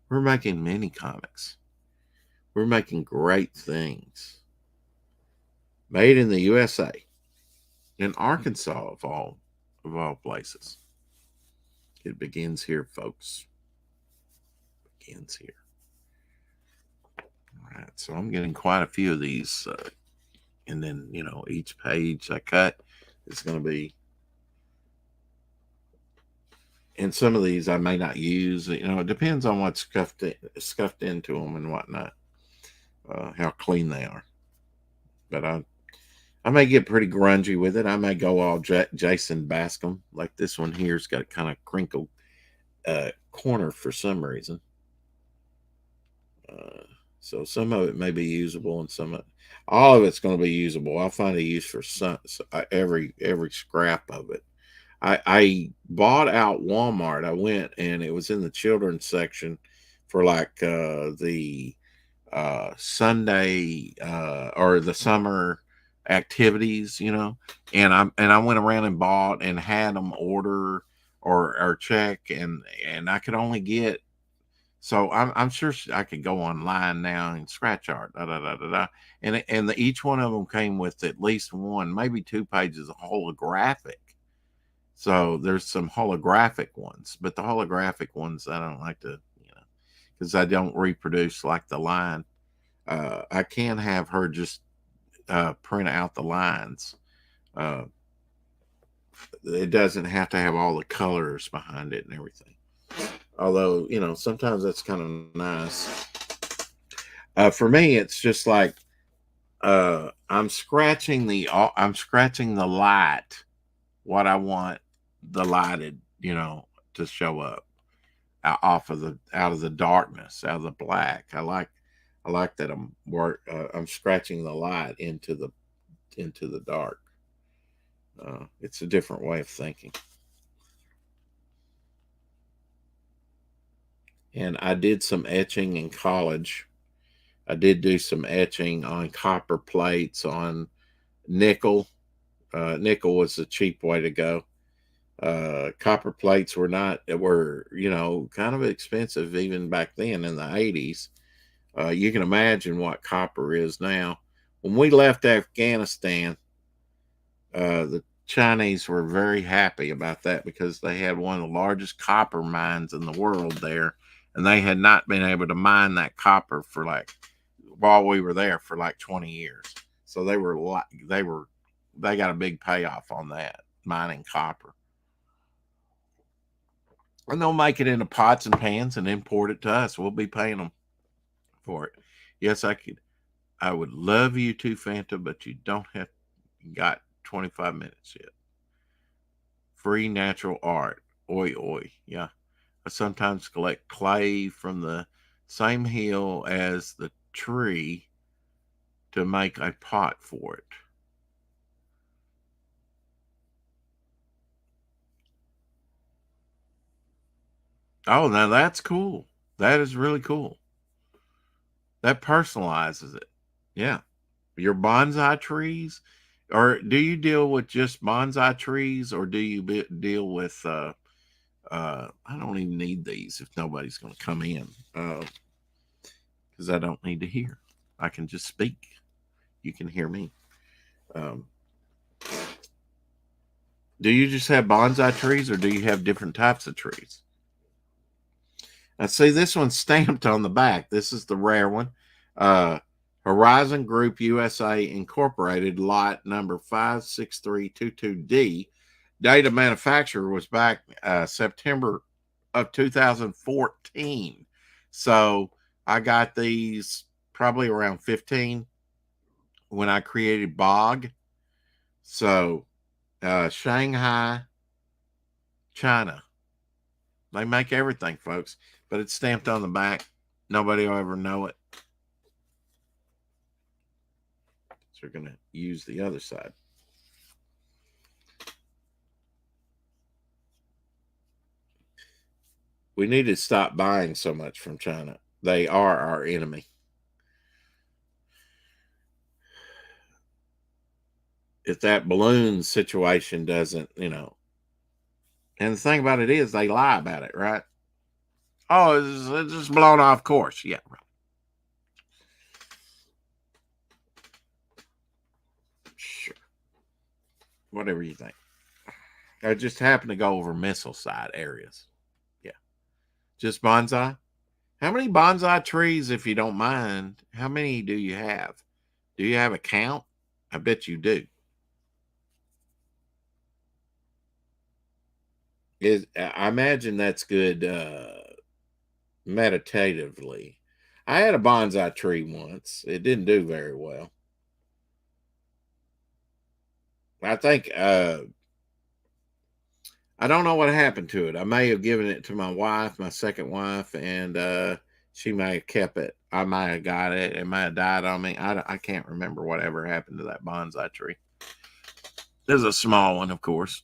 We're making mini comics. We're making great things. Made in the USA. In Arkansas of all places. It begins here, folks. Begins here. All right. So I'm getting quite a few of these. And then, each page I cut is going to be, and some of these I may not use. It depends on what's scuffed into them and whatnot, how clean they are. But I may get pretty grungy with it. I may go all Jason Bascom, like this one here's got a kind of crinkled corner for some reason. So some of it may be usable, and all of it's going to be usable. I'll find a use for every scrap of it. I bought out Walmart. I went and it was in the children's section for like the Sunday or the summer activities, and I went around and bought and had them order or check, and I could only get. So I'm sure I could go online now and scratch art, da da da da da, each one of them came with at least one, maybe two pages of holographic. So there's some holographic ones, but the holographic ones I don't like to, because I don't reproduce like the line. I can have her just print out the lines. Uh, it doesn't have to have all the colors behind it and everything. Although, sometimes that's kind of nice. For me, it's just like I'm scratching the light. What I want the lighted, to show up out of the darkness, out of the black. I like that I'm scratching the light into the dark. It's a different way of thinking. And I did some etching in college. I did do some etching on copper plates, on nickel. Nickel was the cheap way to go. Copper plates were kind of expensive even back then in the 80s. You can imagine what copper is now. When we left Afghanistan, the Chinese were very happy about that because they had one of the largest copper mines in the world there, and they had not been able to mine that copper while we were there for like 20 years. So they got a big payoff on that mining copper. And they'll make it into pots and pans and import it to us. We'll be paying them for it. Yes, I could. I would love you to, Fanta, but you don't have got 25 minutes yet. Free natural art. Oi, oi. Yeah. I sometimes collect clay from the same hill as the tree to make a pot for it. Oh, now that's cool. That is really cool. That personalizes it. Yeah. Your bonsai trees, or do you deal with just bonsai trees, or do you deal with I don't even need these if nobody's going to come in, because I don't need to hear. I can just speak. You can hear me. Um, do you just have bonsai trees, or do you have different types of trees? Now, see, this one's stamped on the back. This is the rare one. Horizon Group USA Incorporated, lot number 56322D. Date of manufacture was back September of 2014. So I got these probably around 15 when I created Bog. So Shanghai, China. They make everything, folks, but it's stamped on the back. Nobody will ever know it. So we're going to use the other side. We need to stop buying so much from China. They are our enemy. If that balloon situation doesn't, and the thing about it is they lie about it, right? Oh, it's just blown off course. Yeah, right. Sure. Whatever you think. I just happen to go over missile site areas. Yeah. Just bonsai. How many bonsai trees, if you don't mind, how many do you have? Do you have a count? I bet you do. I imagine that's good meditatively. I had a bonsai tree once. It didn't do very well. I think I don't know what happened to it. I may have given it to my wife, my second wife, and she may have kept it. I might have got it. It might have died on me. I can't remember whatever happened to that bonsai tree. There's a small one, of course.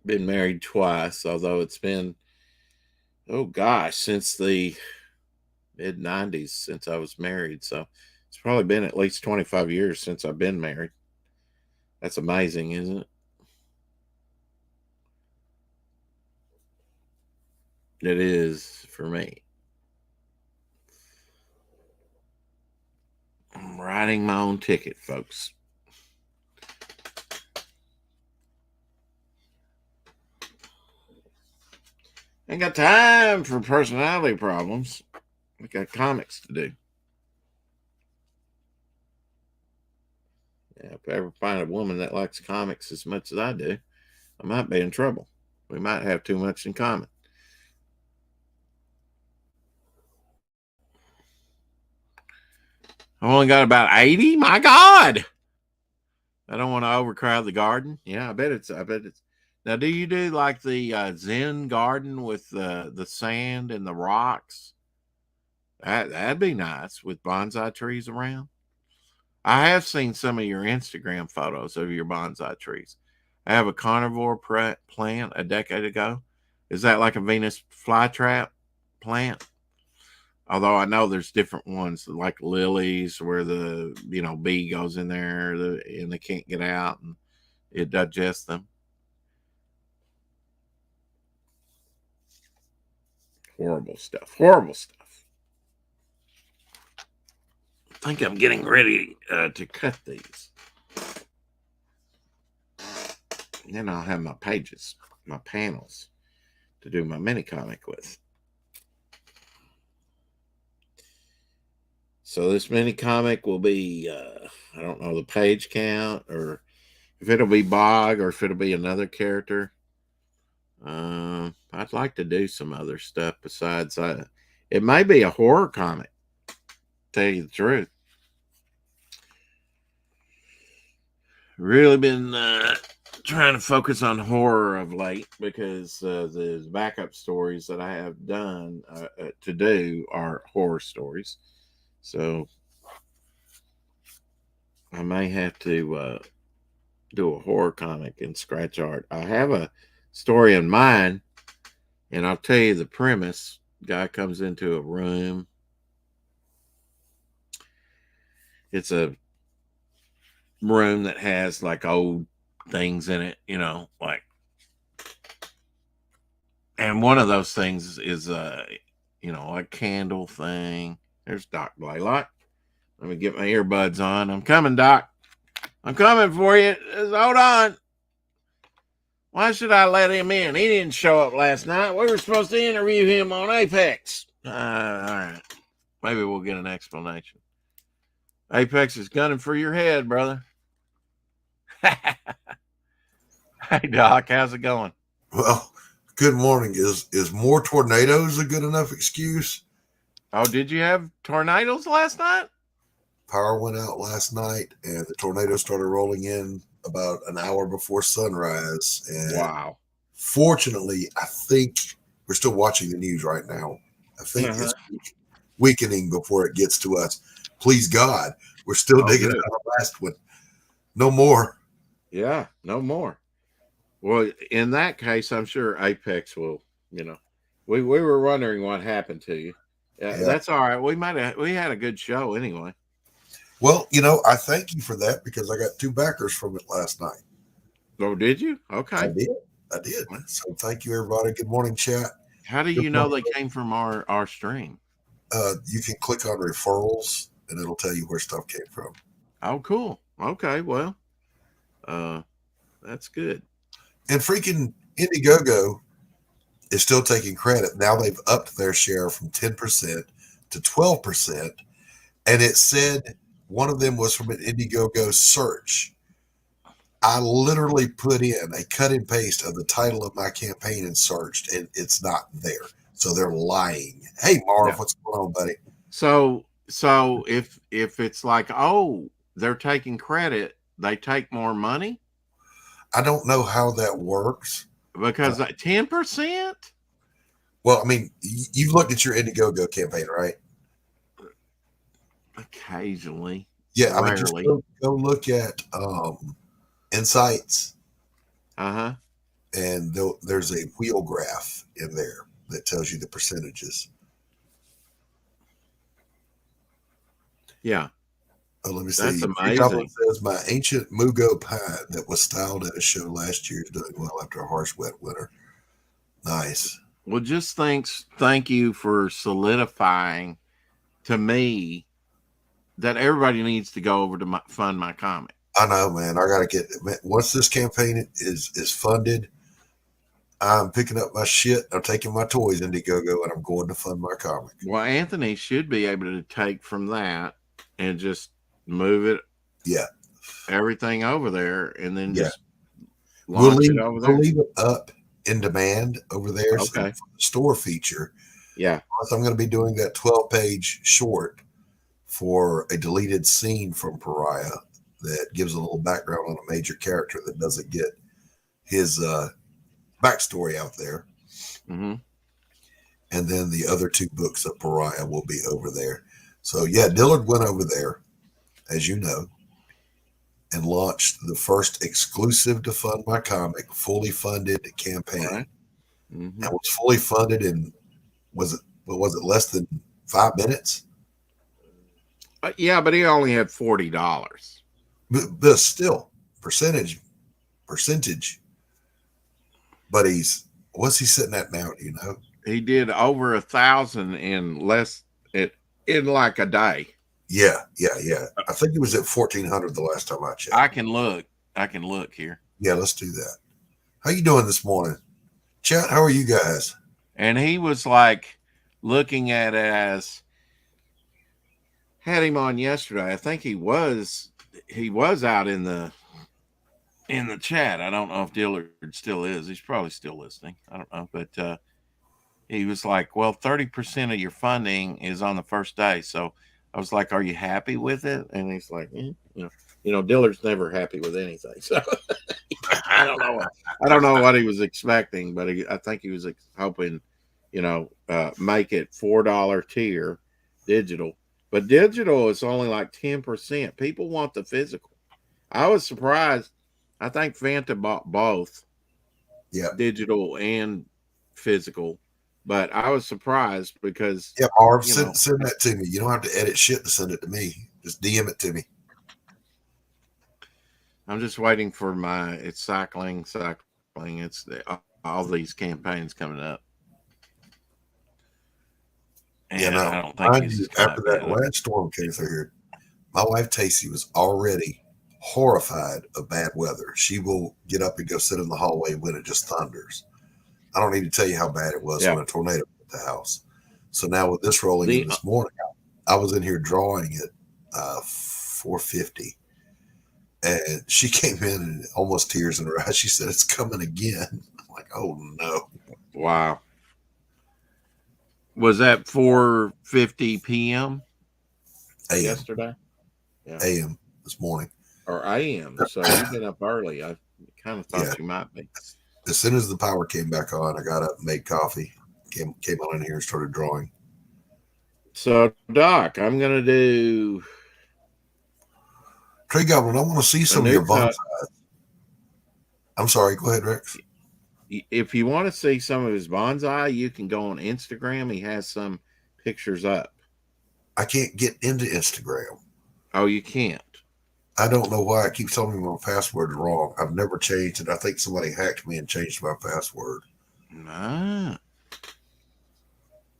Been married twice, although it's been, oh gosh, since the mid 90s since I was married. So it's probably been at least 25 years since I've been married. That's amazing, isn't it? It is for me. I'm writing my own ticket, folks. Ain't got time for personality problems. I got comics to do. Yeah, if I ever find a woman that likes comics as much as I do, I might be in trouble. We might have too much in common. I've only got about 80. My God. I don't want to overcrowd the garden. Yeah, I bet it's. Now, do you do like the Zen garden with the sand and the rocks? That'd be nice with bonsai trees around. I have seen some of your Instagram photos of your bonsai trees. I have a carnivore plant a decade ago. Is that like a Venus flytrap plant? Although I know there's different ones like lilies where the bee goes in there and they can't get out and it digests them. Horrible stuff. Horrible stuff. I think I'm getting ready to cut these. And then I'll have my pages, my panels to do my mini comic with. So this mini comic will be, I don't know the page count or if it'll be Bog or if it'll be another character. I'd like to do some other stuff besides it may be a horror comic, to tell you the truth. Really been trying to focus on horror of late because the backup stories that I have done to do are horror stories. So I may have to do a horror comic in scratch art. I have a story in mind, and I'll tell you the premise. Guy comes into a room. It's a room that has like old things in it, like, and one of those things is a candle thing. There's Doc Blaylock. Let me get my earbuds on. I'm coming, Doc. I'm coming for you. Just hold on. Why should I let him in? He didn't show up last night. We were supposed to interview him on Apex. All right. Maybe we'll get an explanation. Apex is gunning for your head, brother. Hey, Doc, how's it going? Well, good morning. Is more tornadoes a good enough excuse? Oh, did you have tornadoes last night? Power went out last night, and the tornado started rolling in about an hour before sunrise. And Wow. fortunately, I think we're still watching the news right now. I think it's weakening before it gets to us. Please God, we're still digging out the last one. No more. Yeah, no more. Well, in that case, I'm sure Apex will, we were wondering what happened to you. Yeah. That's all right. We had a good show anyway. Well, I thank you for that because I got 2 backers from it last night. Oh, did you? Okay. I did. So thank you, everybody. Good morning, chat. How do you know they came from our stream? You can click on referrals and it'll tell you where stuff came from. Oh, cool. Okay, well, that's good. And freaking Indiegogo is still taking credit. Now they've upped their share from 10% to 12%. And it said one of them was from an Indiegogo search. I literally put in a cut and paste of the title of my campaign and searched, and it's not there. So they're lying. Hey, Marv, what's going on, buddy? So if it's like, oh, they're taking credit, they take more money? I don't know how that works. Because 10%? Well, I mean, you've looked at your Indiegogo campaign, right? Occasionally. Yeah, I mean, just go look at Insights. Uh-huh. And there's a wheel graph in there that tells you the percentages. Yeah. Oh, let me see. That's amazing. Says my ancient Mugo pine that was styled at a show last year is doing well after a harsh, wet winter. Nice. Well, just thank you for solidifying to me that everybody needs to go over to fund my comic. I know, man. I got to get once this campaign is funded. I'm picking up my shit. I'm taking my toys Indiegogo, and I'm going to fund my comic. Well, Anthony should be able to take from that and just move it. Yeah. Everything over there, and then just launch it over there. We'll leave it up in demand over there. Okay. So for the store feature. Yeah. I'm going to be doing that 12-page short for a deleted scene from Pariah that gives a little background on a major character that doesn't get his backstory out there. Mm-hmm. And then the other 2 books of Pariah will be over there. So, yeah, Dillard went over there, as you know, and launched the first exclusive to fund my comic, fully funded campaign. Right. Mm-hmm. And was fully funded in, was it less than 5 minutes? Yeah, but he only had $40. But still, percentage. But what's he sitting at now? Do you know? He did over 1,000 in like a day. Yeah. I think he was at 1,400 the last time I checked. I can look here. Yeah, let's do that. How you doing this morning? Chat, how are you guys? And he was like looking at it as, had him on yesterday. I think he was out in the chat. I don't know if Dillard still is. He's probably still listening. I don't know, but he was like, well, 30% of your funding is on the first day. So I was like, are you happy with it? And he's like, Dillard's never happy with anything. So I don't know. I don't know what he was expecting, but I think he was hoping, make it $4 tier digital. But digital is only like 10%. People want the physical. I was surprised. I think Fanta bought both Yeah. digital and physical, but I was surprised because Yeah, Marv, you send know send that to me. You don't have to edit shit to send it to me. Just DM it to me. I'm just waiting for it's cycling. It's all these campaigns coming up, You and know, I don't think mind his you, has come after up that yet. last storm came through here, my wife Tacey was already horrified of bad weather. She will get up and go sit in the hallway when it just thunders. I don't need to tell you how bad it was Yeah, when a tornado hit the house. So now with this rolling in the this morning, I was in here drawing at 4:50, and she came in and almost tears in her eyes. She said, "It's coming again." I'm like, "Oh no!" wow, was that 4:50 p.m. A.M. yesterday? Yeah, A.M. this morning. or a.m. So you've been up early. I kind of Yeah. thought you might be. As soon as the power came back on, I got up, made coffee, came on in here and started drawing. So Doc, I'm gonna do Trey Goblin, I want to see a some of new your bonsai. cut. I'm sorry. Go ahead, Rex. If you want to see some of his bonsai, you can go on Instagram. He has some pictures up. I can't get into Instagram. Oh, you can't. I don't know why. It keeps telling me my password's wrong. I've never changed it. I think somebody hacked me and changed my password. Ah,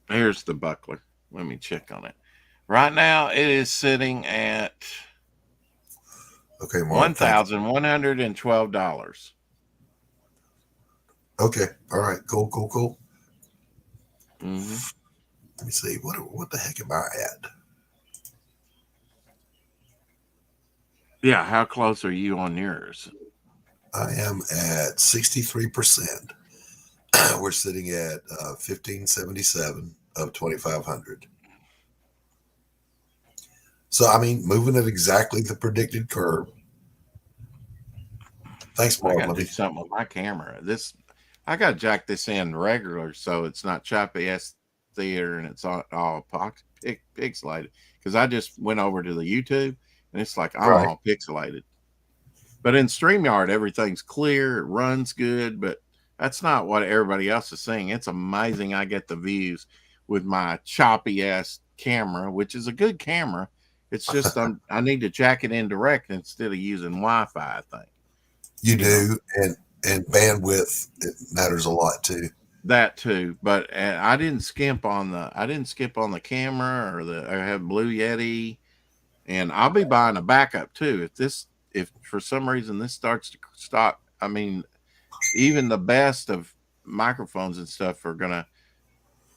here's the buckler. Let me check on it. Right now, it is sitting at Okay, Marv, thank you. $1,112. Okay. All right. Cool, cool, cool. Mm-hmm. Let me see. What the heck am I at? Yeah, how close are you on yours? I am at 63%. We're sitting at 1577 of 2500. So, I mean, moving at exactly the predicted curve. Thanks, I Marv. got to Let do me. something with my camera. I got to jack this in regular so it's not choppy ass theater and it's all pixelated. Because I just went over to the YouTube and it's like I'm Right. all pixelated. But in StreamYard, everything's clear, it runs good, but that's not what everybody else is saying. It's amazing I get the views with my choppy ass camera, which is a good camera. It's just I need to jack it in direct instead of using Wi-Fi, I think. You You know, do. And bandwidth, it matters a lot too. that too. But I didn't skip on the camera I have Blue Yeti, and I'll be buying a backup too. If for some reason this starts to stop, I mean, even the best of microphones and stuff are gonna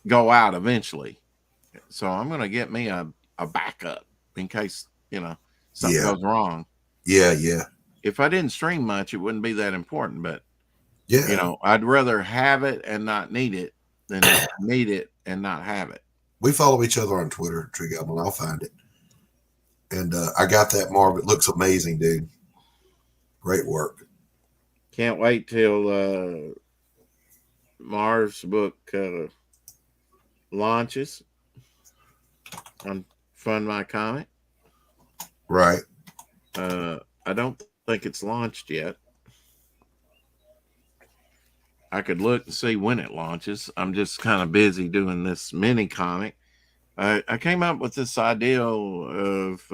go out eventually. So I'm gonna get me a backup in case something Yeah. goes wrong. Yeah. Yeah. If I didn't stream much, it wouldn't be that important. But Yeah. I'd rather have it and not need it than need it and not have it. We follow each other on Twitter, Tree Goblin. I'll find it. And I got that, Marv. It looks amazing, dude. Great work. Can't wait till Marv's book launches on Fund My Comic. Right. I don't think it's launched yet. I could look and see when it launches. I'm just kind of busy doing this mini comic. I came up with this idea of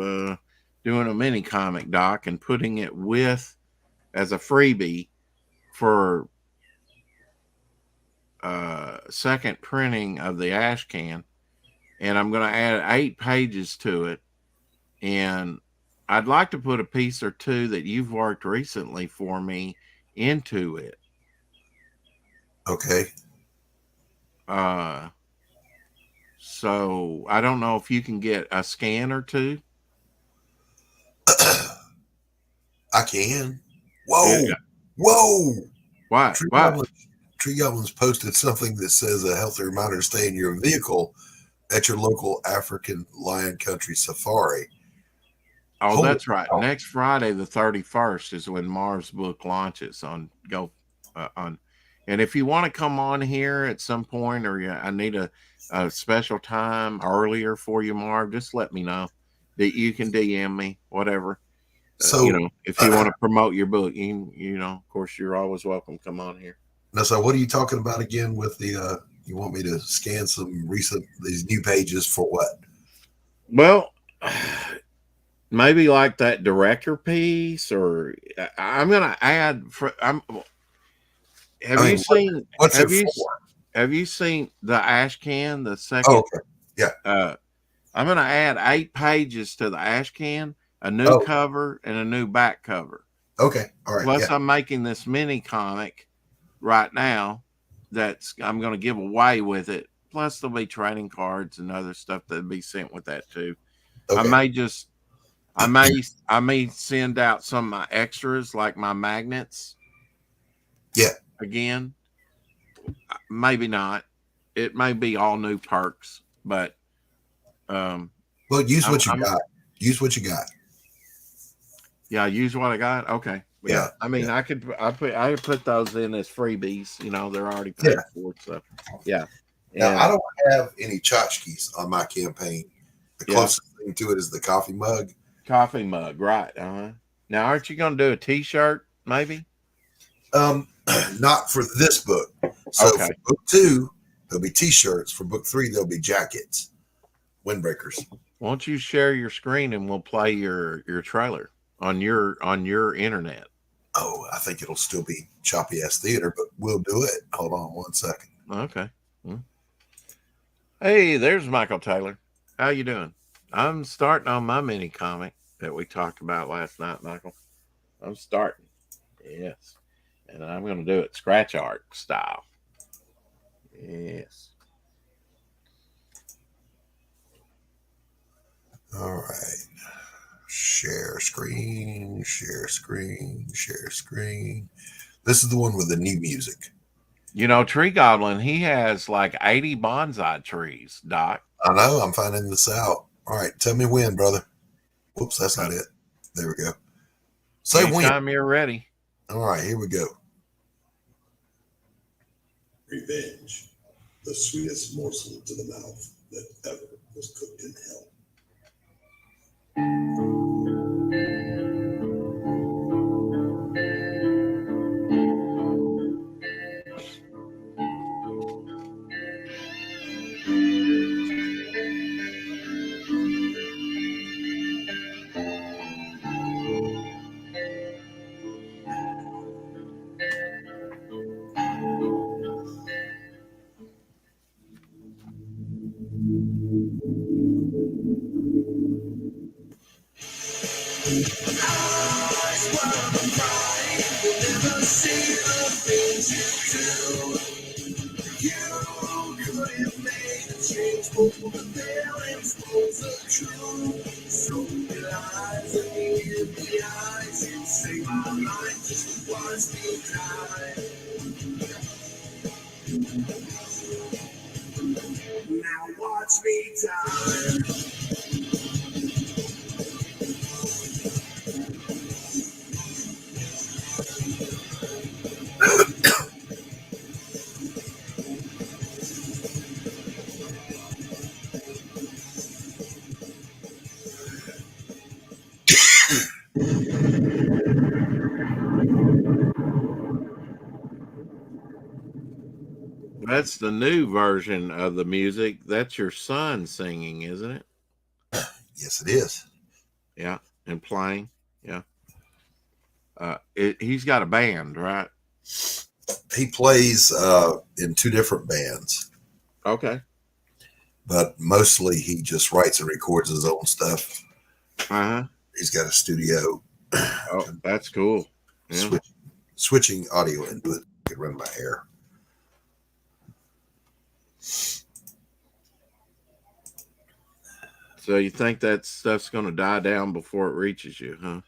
doing a mini comic doc and putting it as a freebie for second printing of the Ashcan, and I'm going to add 8 pages to it. And I'd like to put a piece or two that you've worked recently for me into it. Okay. Uh, so I don't know if you can get a scan or two. I can. Yeah. Whoa. Whoa. What? Tree What? Goblin, Tree Goblin's posted something that says a healthy reminder to stay in your vehicle at your local African lion country safari. Oh, Holy that's right. cow. Next Friday, the 31st, is when Marv's book launches on Go on. And if you want to come on here at some point, or I need a special time earlier for you, Marv, just let me know. That you can DM me, whatever. So, If you want to promote your book, of course, you're always welcome. Come on here. now, so what are you talking about again with the, you want me to scan these new pages for what? Well, maybe like that director piece, or I'm gonna add. Have I you mean, seen? what's it for? Have you seen the Ashcan? The Oh, second. okay. Yeah. I'm gonna add 8 pages to the Ashcan, a new Oh, cover and a new back cover. okay. All right. Yeah. Plus, I'm making this mini comic right now that's I'm going to give away with it. Plus, there'll be trading cards and other stuff that'll be sent with that too. I Okay. may just I may send out some of my extras like my magnets Yeah. again. Maybe not. It may be all new perks, but um, Well, use what you I'm got. Use what you got. yeah. Use what I got. Okay. Yeah. Yeah. I mean, Yeah. I could put those in as freebies. They're already Yeah. paid for. So yeah. Now, I And don't have any tchotchkes on my campaign. The yeah. closest thing to it is the coffee mug. Coffee mug, right? Now, aren't you going to do a T-shirt? Maybe. Um, not for this book. So Okay. for book 2, there'll be t-shirts. For book 3, there'll be jackets, windbreakers. Won't you share your screen and we'll play your trailer on your internet? Oh, I think it'll still be choppy ass theater, but we'll do it. Hold on one second. Okay. Hmm. Hey, there's Michael Taylor. How you doing? I'm starting on my mini comic that we talked about last night, Michael. I'm starting. Yes. And I'm going to do it scratch art style. Yes. All right. Share screen, share screen, share screen. This is the one with the new music. Tree Goblin, he has like 80 bonsai trees, Doc. I know. I'm finding this out. All right. Tell me when, brother. Whoops, that's not it. There we go. Say when. Anytime you're ready. All right. Here we go. Revenge, the sweetest morsel to the mouth that ever was cooked in hell. Now watch me die. That's the new version of the music. That's your son singing, isn't it? Yes, it is. Yeah, and playing. Yeah. He's got a band, right? He plays in 2 different bands, Okay. but mostly he just writes and records his own stuff. Uh-huh. He's got a studio. Oh, that's cool. Yeah. Switching audio input. I could run my hair. So you think that stuff's going to die down before it reaches you, huh?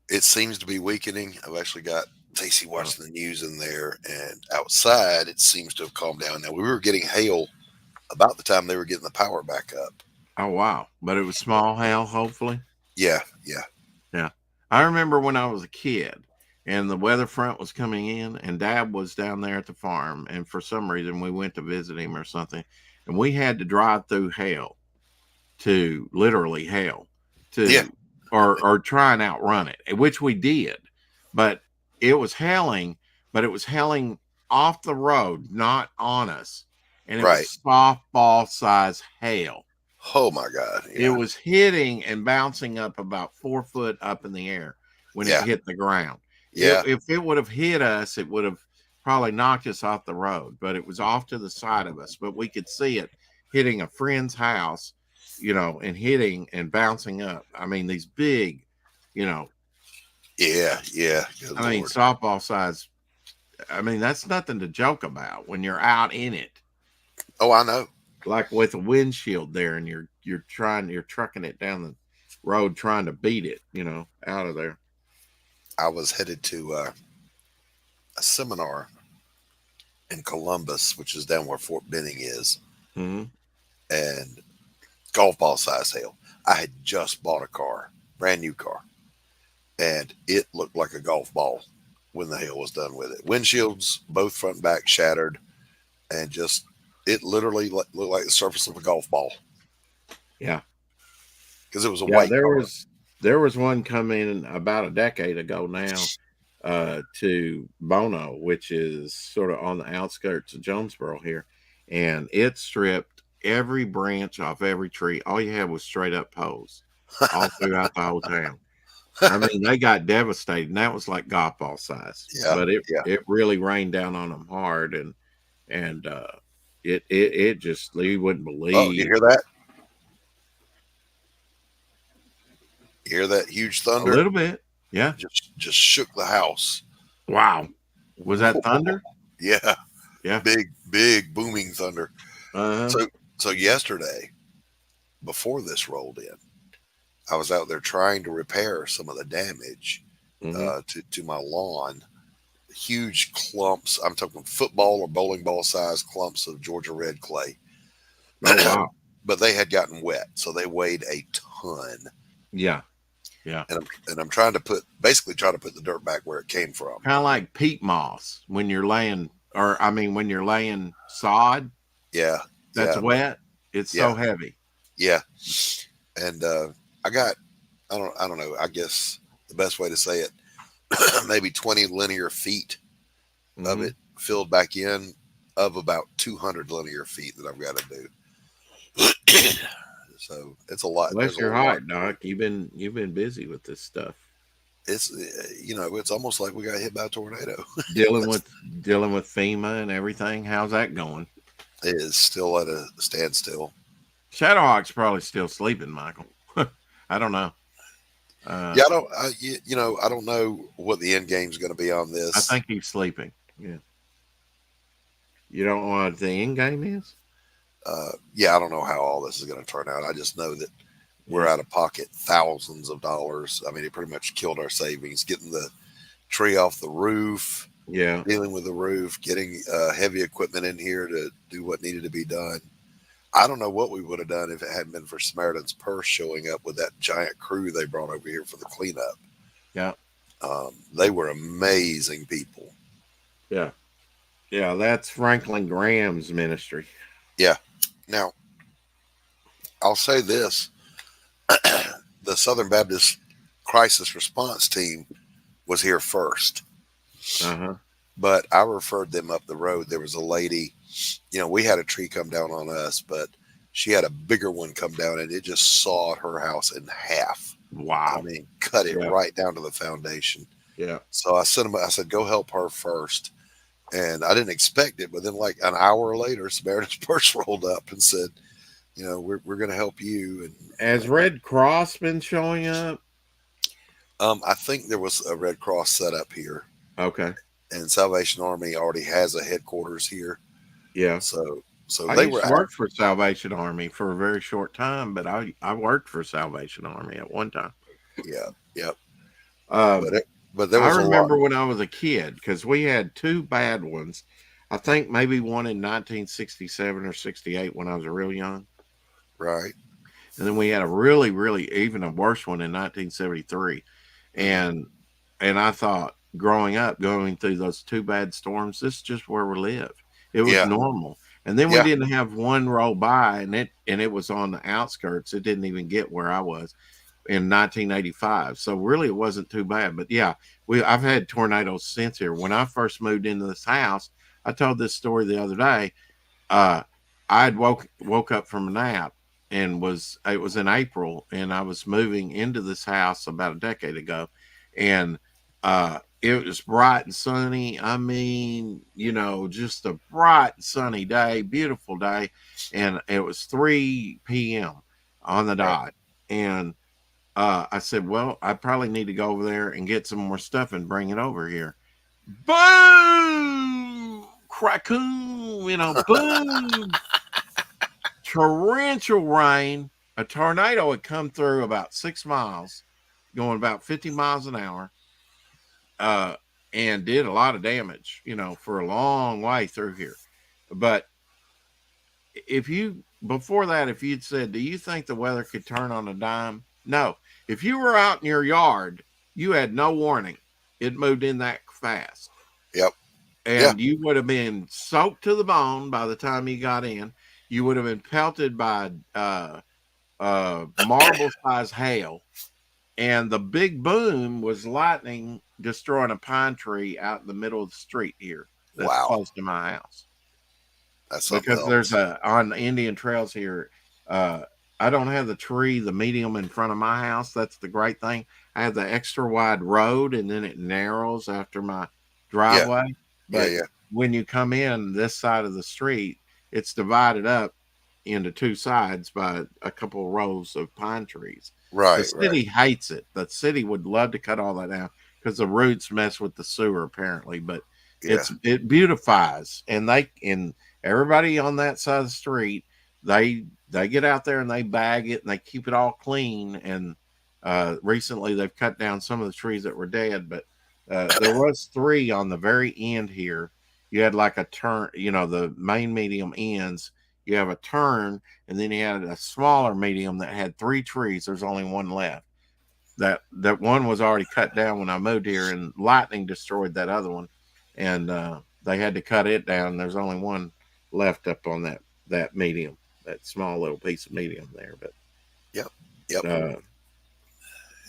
It seems to be weakening. I've actually got Tacy Oh, watching the news in there, and outside it seems to have calmed down. Now we were getting hail about the time they were getting the power back up. oh wow. But it was small hail, hopefully. Yeah, yeah, Yeah. I remember when I was a kid and the weather front was coming in and Dad was down there at the farm, and for some reason we went to visit him or something, and we had to drive through hell, to literally hell, yeah. to or try and outrun it, which we did. But it was hailing, but it was hailing off the road, not on us. And it Right. was softball size hail. Oh my God. It Yeah, was hitting and bouncing up about 4 foot up in the air when it yeah, hit the ground. yeah. If it would have hit us, it would have probably knocked us off the road, but it was off to the side of us. But we could see it hitting a friend's house, and hitting and bouncing up. I mean, these big, you know, Yeah, yeah. Good I mean, Lord. softball size. I mean, that's nothing to joke about when you're out in it, Oh, I know. like with a windshield there, and you're trucking it down the road trying to beat it, out of there. I was headed to a seminar in Columbus, which is down where Fort Benning is, Hmm. and golf ball size hail. I had just bought a car, brand new car, and it looked like a golf ball when the hail was done with it. Windshields, both front and back, shattered, and just it literally looked like the surface of a golf ball Yeah, because it was a yeah. white There car. was there was one coming about a decade ago now, to Bono, which is sort of on the outskirts of Jonesboro here, and it stripped every branch off every tree. All you had was straight up poles all throughout the whole town. I mean, they got devastated, and that was like golf ball size, Yeah, but it yeah. it really rained down on them hard, and it just, you wouldn't Oh, you believe. hear that? You hear that huge A thunder? little bit, yeah. Just shook the house. Wow, was that thunder? Yeah, Yeah. big booming thunder. Uh-huh. So so yesterday, before this rolled in, I was out there trying to repair some of the damage Hmm. to my lawn. Huge clumps. I'm talking football or bowling ball size clumps of Georgia red clay, Oh wow. but they had gotten wet, so they weighed a ton. Yeah. Yeah. And I'm trying to basically trying to put the dirt back where it came from. Kind of like peat moss when you're laying, or I mean, when you're laying sod Yeah, that's yeah, wet, it's yeah, so heavy. yeah. And I got I don't know. I guess the best way to say it, maybe 20 linear feet of Hmm. it filled back in of about 200 linear feet that I've got to do. So it's a lot. There's Bless a your lot heart, to it. Doc. You've been busy with this stuff, It's it's almost like we got hit by a tornado. dealing with dealing with FEMA and everything. How's that going? It is still at a standstill. Shadowhawk's probably still sleeping, Michael. I don't know. Uh, Yeah, I don't. I don't know what the end game's going to be on I this. think he's sleeping. Yeah. You don't know what the end game is? Yeah, I don't know how all this is going to turn out. I just know that we're Yeah. out of pocket thousands of dollars. I mean, it pretty much killed our savings. Getting the tree off the roof, Yeah. dealing with the roof, getting heavy equipment in here to do what needed to be done. I don't know what we would have done if it hadn't been for Samaritan's Purse showing up with that giant crew they brought over here for the cleanup. Yeah. They were amazing people. Yeah. Yeah. That's Franklin Graham's ministry. Yeah. Now, I'll say this the Southern Baptist Crisis Response Team was here first, Uh-huh. but I referred them up the road. There was a lady, we had a tree come down on us, but she had a bigger one come down and it just sawed her house in half. I Wow. mean, cut it Yeah. right down to the foundation. Yeah. So I said, go help her first. And I didn't expect it, but then like an hour later, Samaritan's Purse rolled up and said, we're going to help you. Has Red Cross been showing up? I think there was a Red Cross set up here, Okay. and Salvation Army already has a headquarters here. Yeah. So I they used were to out. work for Salvation Army for a very short time, but I worked for Salvation Army at one time. Yeah, yeah. Um, But there I was a lot, remember when I was a kid, because we had two bad ones. I think maybe one in 1967 or 68 when I was real young. right? and then we had a really, really even a worse one in 1973, Mm. and I thought growing up, going through those two bad storms, this is just where we live. It was Yeah. normal, and then we Yeah. didn't have one roll by, and it was on the outskirts. It didn't even get where I was in 1985. So really, it wasn't too bad. But yeah, I've had tornadoes since here. When I first moved into this house, I told this story the other day. uh I'd woke up from a nap, and it was in April, and I was moving into this house about a decade ago, and it was bright and sunny. I mean, just a bright sunny day, beautiful day, and it was 3 p.m. on the Right. dot, and I said, well, I probably need to go over there and get some more stuff and bring it over here. Boom! Crackoon! Boom! Torrential rain. A tornado had come through about 6 miles, going about 50 miles an hour, uh, and did a lot of damage, for a long way through here. But before that, if you'd said, do you think the weather could turn on a dime? No. If you were out in your yard, you had no warning. It moved in that fast. Yep. Yeah. And you would have been soaked to the bone by the time you got in. You would have been pelted by marble size hail. And the big boom was lightning destroying a pine tree out in the middle of the street here that's Wow. close to my house. That's something Because there's else. on Indian trails here. Uh, I don't have the medium in front of my house. That's the great thing. I have the extra wide road, and then it narrows after my Yeah. driveway. Yeah. But Yeah. when you come in this side of the street, it's divided up into two sides by a couple of rows of pine trees. The Right. Right. city hates it. The city would love to cut all that down because the roots mess with the sewer apparently, but Yeah. it beautifies, and everybody on that side of the street, they get out there and they bag it and they keep it all clean. And recently they've cut down some of the trees that were dead, but there was three on the very end here. You had like a turn, the main medium ends. You have a turn, and then you had a smaller medium that had three trees. There's only one left. That one was already cut down when I moved here, and lightning destroyed that other one, and they had to cut it down. There's only one left up on that medium, that small little piece of medium there. Yep. Yep. But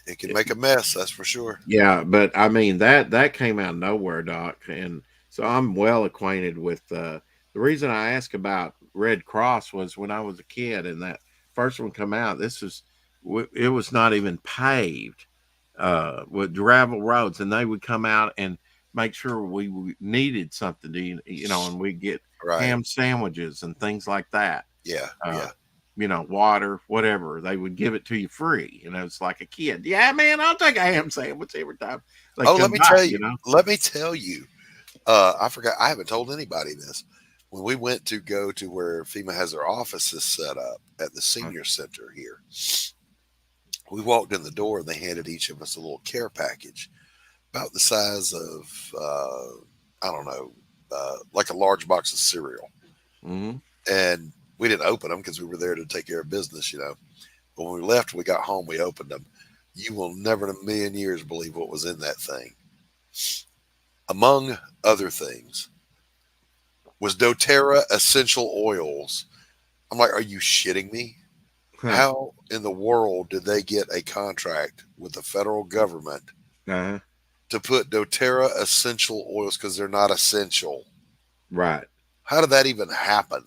It can make a mess. That's for sure. yeah, but I mean that came out of nowhere, Doc, and so I'm well acquainted with. The reason I asked about Red Cross was when I was a kid, and that first one come out. It was not even paved with gravel roads, and they would come out and make sure we needed something to and we get Right. ham sandwiches and things like that. Yeah. Uh, Yeah. water, whatever. They would give it to you free. It's like a kid. Yeah, man, I'll take a ham sandwich every time they Oh, come let me by, tell you. Let me tell you. I forgot. I haven't told anybody this. When we went to go to where FEMA has their offices set up at the senior center here, we walked in the door and they handed each of us a little care package about the size of, I don't know, like a large box of cereal. Mm-hmm. And we didn't open them because we were there to take care of business, But when we left, we got home, we opened them. You will never in a million years believe what was in that thing. Among other things, was doTERRA essential oils. I'm like, are you shitting me? Huh. How in the world did they get a contract with the federal government Uh-huh. to put doTERRA essential oils because they're not essential? Right. How did that even happen?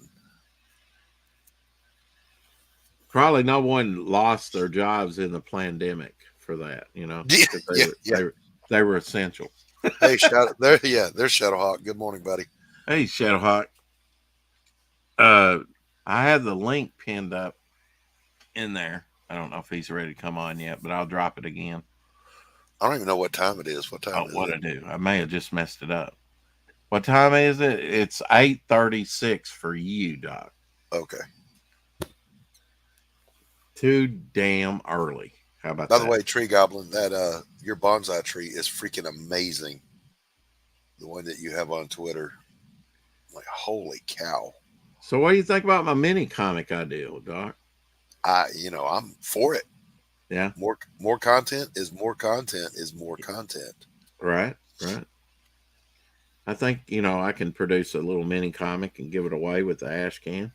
Probably no one lost their jobs in the pandemic for that, Yeah, because yeah, yeah. they were essential. Hey, Shadow, there, yeah, there's Shadowhawk. Good morning, buddy. Hey, Shadowhawk. I have the link pinned up in there. I don't know if he's ready to come on yet, but I'll drop it again. I don't even know what time it is. What time Oh, is what it? I do? I may have just messed it up. What time is it? It's 8:36 for you, Doc. Okay. Too damn early. How about By the that? way, Tree Goblin, that your bonsai tree is freaking amazing. The one that you have on Twitter. Like, holy cow. So, what do you think about my mini comic idea, Doc? I'm for it. Yeah. More content is more content is more content. Right. Right. I think, I can produce a little mini comic and give it away with the Ashcan.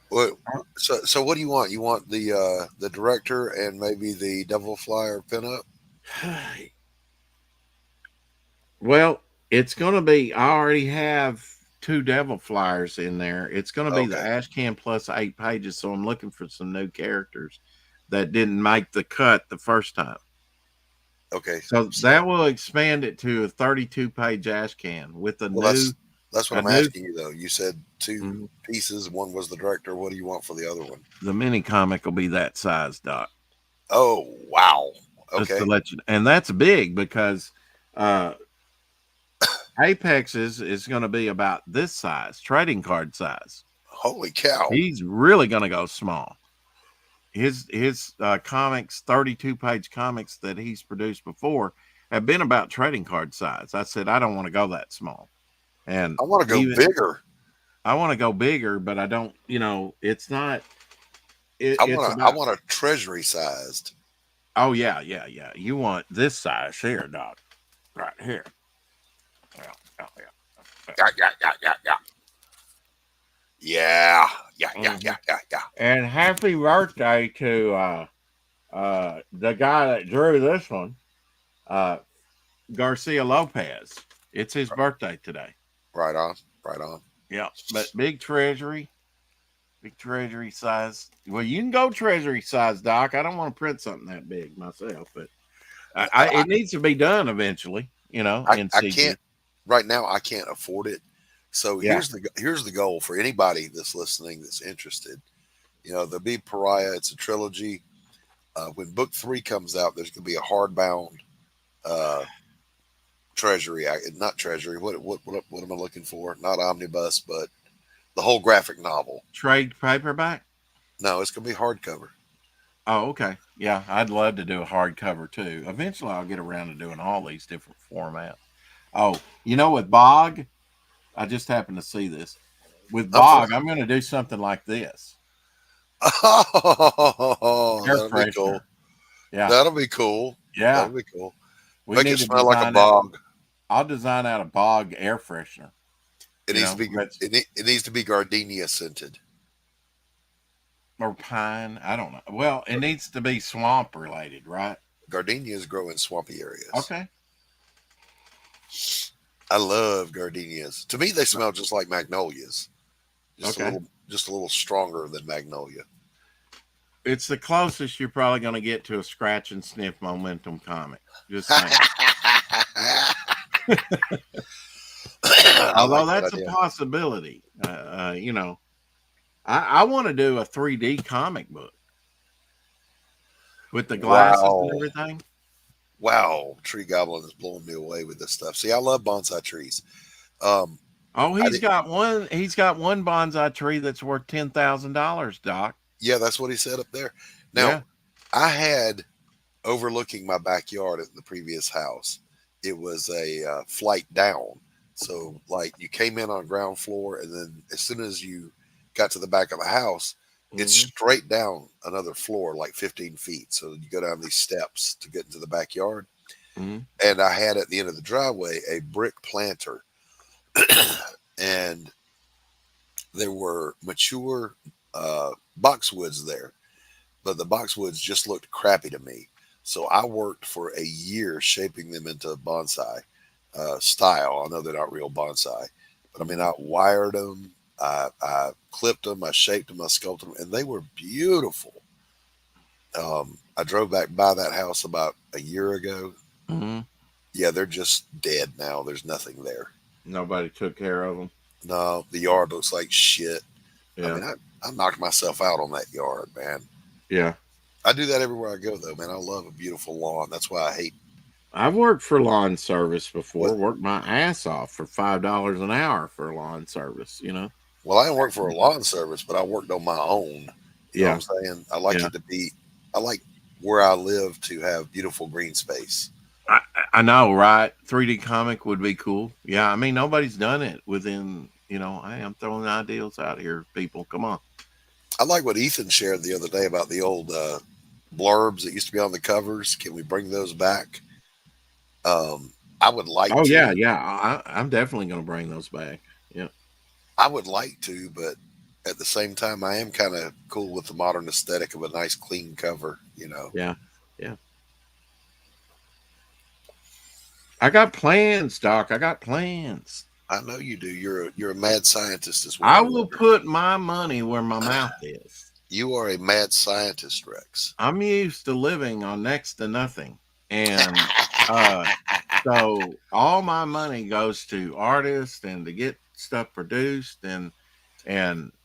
What so what do you want? You want the director and maybe the Devil Flyer pinup? Well, it's going to be, I already have two devil flyers in there. It's going to be the Okay. Ashcan plus 8 pages. So I'm looking for some new characters that didn't make the cut the first time. Okay. So So that will expand it to a 32-page Ashcan with well that's what a I'm new, asking you though. You said two Mhm. pieces, one was the director. What do you want for the other one? The mini comic will be that size, Doc. Oh wow. Just to Okay. let you, and that's big because uh Apex is going to be about this size, trading card size. Holy cow. He's really going to go small. His comics, 32-page comics that he's produced before, have been about trading card size. I said I don't want to go that small, and I want to go even bigger. I want to go bigger, but I don't. It's not. I It's want to I about. want a treasury sized. Oh yeah, yeah, yeah. You want this size here, Doc? Right here. Yeah, yeah, yeah. Yeah, yeah, yeah, yeah, yeah. Yeah. Yeah, yeah, Mhm. yeah, yeah, yeah. And happy birthday to the guy that drew this one, uh, Garcia Lopez. It's his birthday today. Right on. Right on. Yeah, but big treasury size. Well, you can go treasury size, Doc. I don't want to print something that big myself, but I, it needs to be done eventually. In I can't CG. right now. I can't afford it. So Yeah, here's the goal for anybody that's listening that's interested. There'll be Pariah. It's a trilogy. When book 3 comes out, there's going to be a hardbound uh, treasury. Not treasury. What am I looking for? Not omnibus, but the whole graphic novel. trade paperback. No, it's going to be hardcover. Oh, okay. Yeah, I'd love to do a hardcover too. Eventually, I'll get around to doing all these different formats. Oh, with Bog, I just happened to see this. With I'm for. Bog, I'm going to do something like this. Oh, Air that'll be cool. freshener. Yeah, That'll be cool. yeah. That'll be cool. We Make it need to smell like a design it. bog. I'll design out a Bog air freshener. It needs to be. That's It needs to be gardenia scented. or pine. I don't know. Well, it needs to be swamp related, right? Gardenias grow in swampy areas. Okay. I love gardenias. To me, they smell just like magnolias. Okay. Just a little stronger than magnolia. It's the closest you're probably going to get to a scratch and sniff momentum comic. Just saying. I Although like that that's a idea. possibility. I want to do a 3D comic book with the glasses and Wow. everything. Wow. Tree Goblin is blowing me away with this stuff. See, I love bonsai trees. Um, Oh, I he's did, got one. He's got one bonsai tree that's worth $10,000, Doc. yeah, that's what he said up there. Now, Yeah. I had overlooking my backyard at the previous house. It was a flight down. So, like, you came in on ground floor, and then as soon as you got to the back of the house, it's Hmm. straight down another floor, like 15 feet. So, you go down these steps to get into the backyard. Hmm. And I had at the end of the driveway a brick planter, and there were mature boxwoods there, but the boxwoods just looked crappy to me. So I worked for a year shaping them into bonsai style. I know they're not real bonsai, but I mean, I wired them, I clipped them, I shaped them, I sculpted them, and they were beautiful. I drove back by that house about a year ago. Hmm. Yeah, they're just dead now. There's nothing there. Nobody took care of them. No, the yard looks like shit. I Yeah. mean, I knocked myself out on that yard, man. Yeah. I do that everywhere I go, though, man. I love a beautiful lawn. That's why I hate I've worked for lawn service what. before. Worked my ass off for $5 an hour for lawn service. Well, I didn't work for a lawn service, but I worked on my own. You know what Yeah. I'm saying? I like Yeah. it to be. I like where I live to have beautiful green space. I, I know, right? 3D comic would be cool. Yeah. I mean, nobody's done it within. I'm throwing ideas out here, people. Come on. I like what Ethan shared the other day about the old blurbs that used to be on the covers. Can we bring those back? I would like Oh yeah, to. yeah. I'm definitely going to bring those back. Yeah, I would like to, but at the same time, I am kind of cool with the modern aesthetic of a nice, clean cover. You know, yeah, yeah. I got plans, Doc. I got plans. I know you do. You're a mad scientist as I well. will put my money where my mouth is. You are a mad scientist, Rex. I'm used to living on next to nothing. And uh so all my money goes to artists and to get stuff produced, and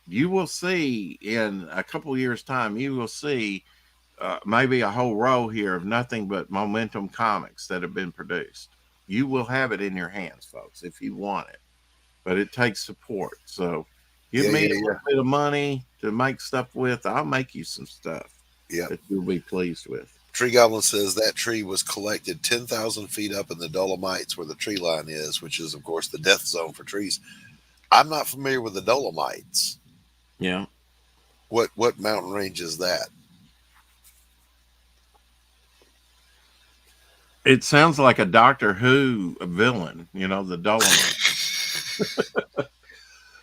you will see in a couple of years time, you will see maybe a whole row here of nothing but Momentum comics that have been produced. You will have it in your hands, folks, if you want it, but it takes support. So give Yeah, me yeah, a yeah, little bit of money to make stuff with. I'll make you some stuff yeah. that you'll be pleased with. Tree Goblin says that tree was collected 10,000 feet up in the Dolomites where the tree line is, which is, of course, the death zone for trees. I'm not familiar with the Dolomites. Yeah. What mountain range is that? It sounds like a Doctor Who villain, the Dolomite.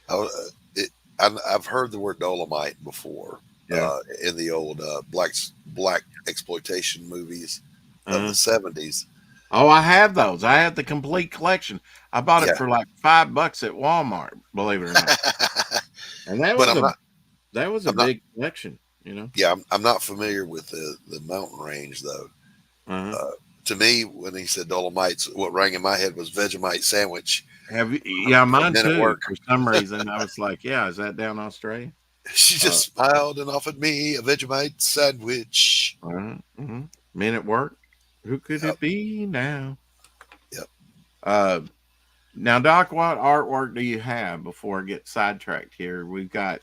Oh, it, I've heard the word Dolomite before Yeah. in the old black exploitation movies of the Uh, 70s. oh, I have those. I have the complete collection. I bought it Yeah, for like $5 at Walmart, believe it or not. And that but was a I'm not. big collection. Yeah, I'm not familiar with the mountain range though. Uh-huh. Uh, to me, when he said Dolomites, what rang in my head was Vegemite sandwich Have you? Yeah, from mine Men at too. Work. For some reason, I was like, "Yeah, is that down Australia?" She Uh, just smiled and offered me a Vegemite sandwich. mhm. Men at Work. Who could Yep, it be now? yep. Uh, Now, Doc, what artwork do you have before I get sidetracked here? We've got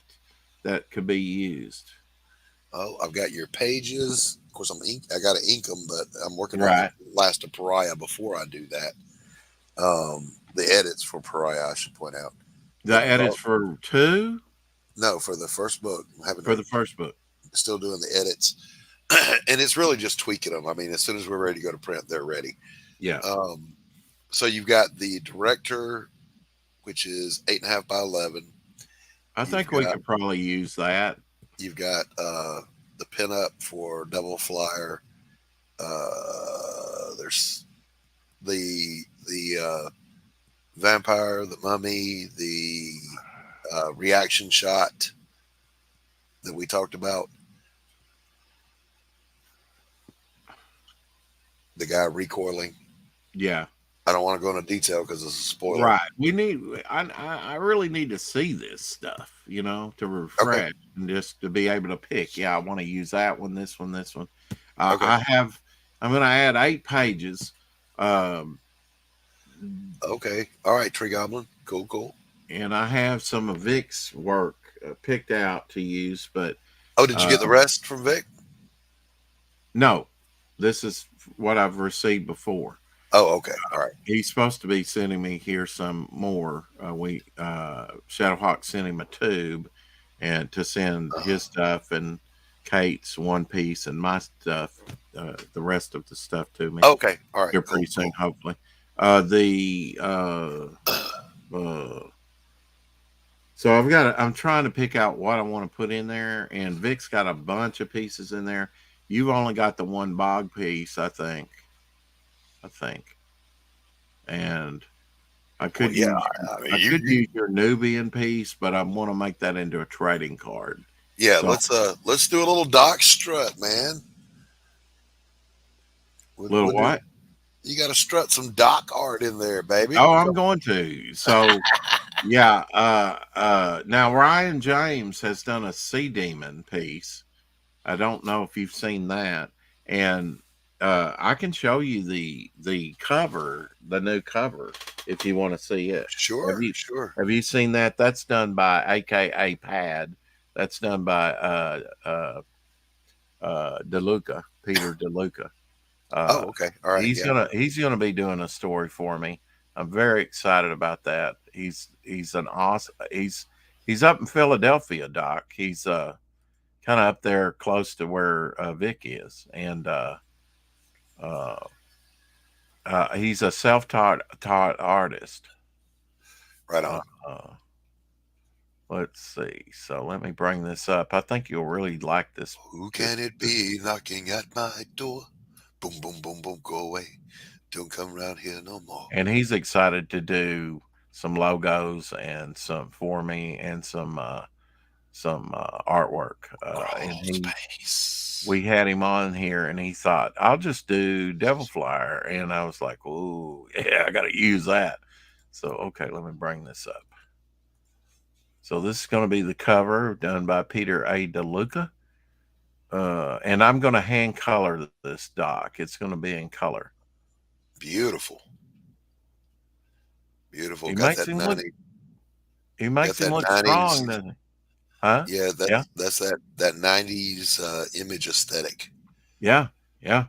that could be used. Oh, I've got your pages. Of course, I got to ink them, but I'm working on the Right. last of Pariah before I do that. The edits for Pariah, I should point out. The But edits for two no, for the first book, I'm having for to the first book. still doing the edits, and it's really just tweaking them. I mean, as soon as we're ready to go to print, they're ready. Yeah. Um, so you've got the director, which is 8.5 by 11. I You've think we got could probably use that. you've got the pinup for Double Flyer. There's the vampire, the mummy, the reaction shot that we talked about. The guy recoiling. Yeah. I don't want to go into detail because it's a spoiler. Right. We need. I really need to see this stuff, to Okay. refresh and just to be able to pick. Yeah, I want to use that one, this one, this one. Okay. I have. I'm going to add 8 pages. Um, Okay. All right. Tree Goblin. Cool. Cool. and I have some of Vic's work picked out to use, but Oh, did you uh, get the rest from Vic? no, this is what I've received before. Oh, okay. All right. He's supposed to be sending me here some more. We Shadowhawk sent him a tube, and to send his stuff and Kate's One Piece and my stuff, the rest of the stuff to me Okay. All right. here Cool. pretty soon, hopefully. The So I'm trying to pick out what I want to put in there, and Vic's got a bunch of pieces in there. You've only got the one bog piece, I think. And I Well, could yeah. use I mean, I could use your Nubian piece, but I want to make that into a trading card. yeah. So Let's do a little Doc strut, man. little We'll do. what? You got to strut some Doc art in there, baby. Oh, I'm going to. So yeah, now Ryan James has done a Sea Demon piece. I don't know if you've seen that, and I can show you the cover, the new cover, if you want to see it. Have Sure. you Sure. have you seen that? That's done by AKA Pad. That's done by DeLuca, Peter DeLuca. Oh, Uh, okay. All right. Yeah. he's gonna be doing a story for me. I'm very excited about that. He's an awesome. He's up in Philadelphia, Doc. He's kind of up there close to where Vic is, and uh, he's a self-taught artist. Right Uh, on. uh, let's see. So let me bring this up. I think you'll really like this. Who This, can it this, be knocking at my door? Boom, boom, boom, boom, go away. Don't come around here no more. and he's excited to do some logos and some for me and some artwork. And Crawl he space. we had him on here, and he thought I'll just do Devil Flyer, and I was like, "Ooh, yeah, I got to use that." So okay, let me bring this up. So this is going to be the cover done by Peter A. DeLuca. And I'm going to hand color this doc. It's going to be in color. Beautiful. Beautiful. He Got makes that him look. 90, He got makes him that look 90s. strong, doesn't he? Huh? Yeah, Yeah, that's that 90s image aesthetic. yeah, yeah.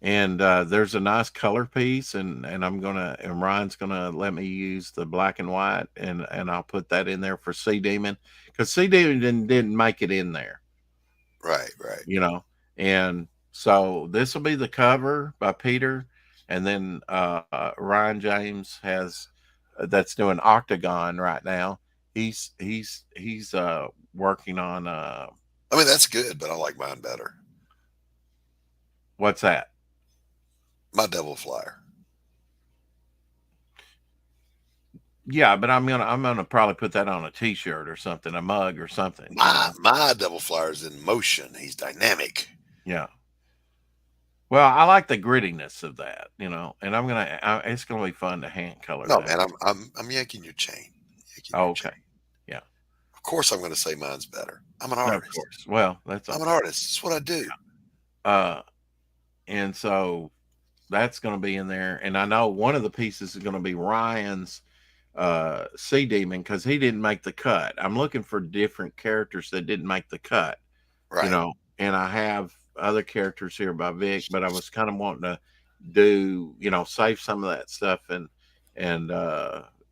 And there's a nice color piece, and and Ryan's gonna let me use the black and white, and I'll put that in there for Sea Demon because Sea Demon didn't make it in there, Right, right. you know. And so this will be the cover by Peter, and then Ryan James has that's doing Octagon right now. He's working on I mean, that's good, but I like mine better. what's that? My Devil Flyer. Yeah, but I'm gonna probably put that on a T-shirt or something, a mug or something, you My know. my Devil Flyer's in motion. He's dynamic. Yeah. Well, I like the grittiness of that, you know, and it's gonna be fun to hand color No, that. man, I'm yanking your chain. Yanking Oh, your okay. chain. Yeah. Of course, I'm going to say mine's better. I'm an No, of artist. course. Well, that's I'm an okay. artist. It's what I do. Uh, and so that's gonna be in there, and I know one of the pieces is gonna be Ryan's Sea Demon because he didn't make the cut. I'm looking for different characters that didn't make the cut, you Right. know, and I have other characters here by Vic, but I was kind of wanting to do, you know, save some of that stuff and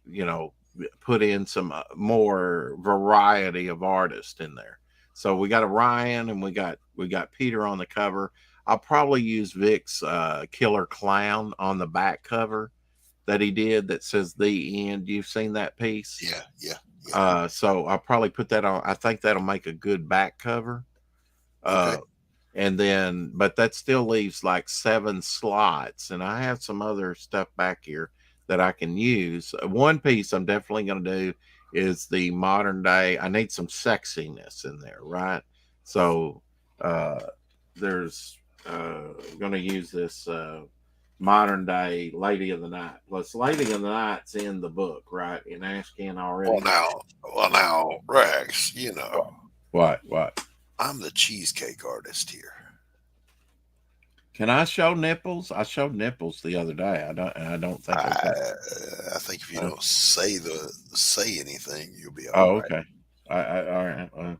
you know, put in some more variety of artists in there. So we got a Ryan and we got Peter on the cover. I'll probably use Vic's Killer Clown on the back cover that he did that says the end. You've seen that piece? Yeah, yeah, yeah. So I'll probably put that on. I think that'll make a good back cover. Okay. Uh, and then, but that still leaves like 7 slots, and I have some other stuff back here that I can use. One piece I'm definitely going to do is the modern day. I need some sexiness in there, right? So uh, there's going to use this modern day Lady of the Night. Plus, Lady of the Night's in the book, right? In Ashcan Well already. now, well now, Rex, What? What? What? I'm the cheesecake artist here. Can I show nipples? I showed nipples the other day. I don't think I got. I think if you Uh, don't say anything, you'll be all oh, right. okay. All right.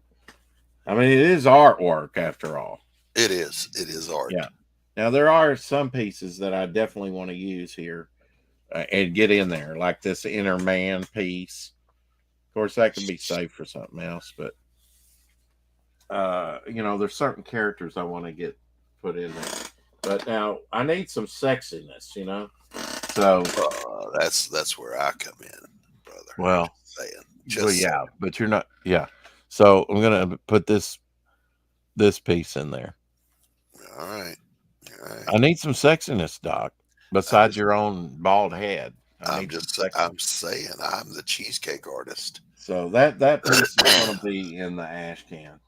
I mean, it is artwork after all. It is. It is art. Yeah. Now there are some pieces that I definitely want to use here and get in there, like this inner man piece. Of course, that could be saved for something else, but you know, there's certain characters I want to get put in there. But now I need some sexiness, you know. So, That's where I come in, brother. well, Just saying. well, Just yeah, but you're not, yeah. So I'm gonna put this piece in there. saying. All right. All right. I need some sexiness, Doc. I'm Besides just your own bald head, I I'm need some just sexiness. I'm saying I'm the cheesecake artist. So that piece is gonna be in the ash can.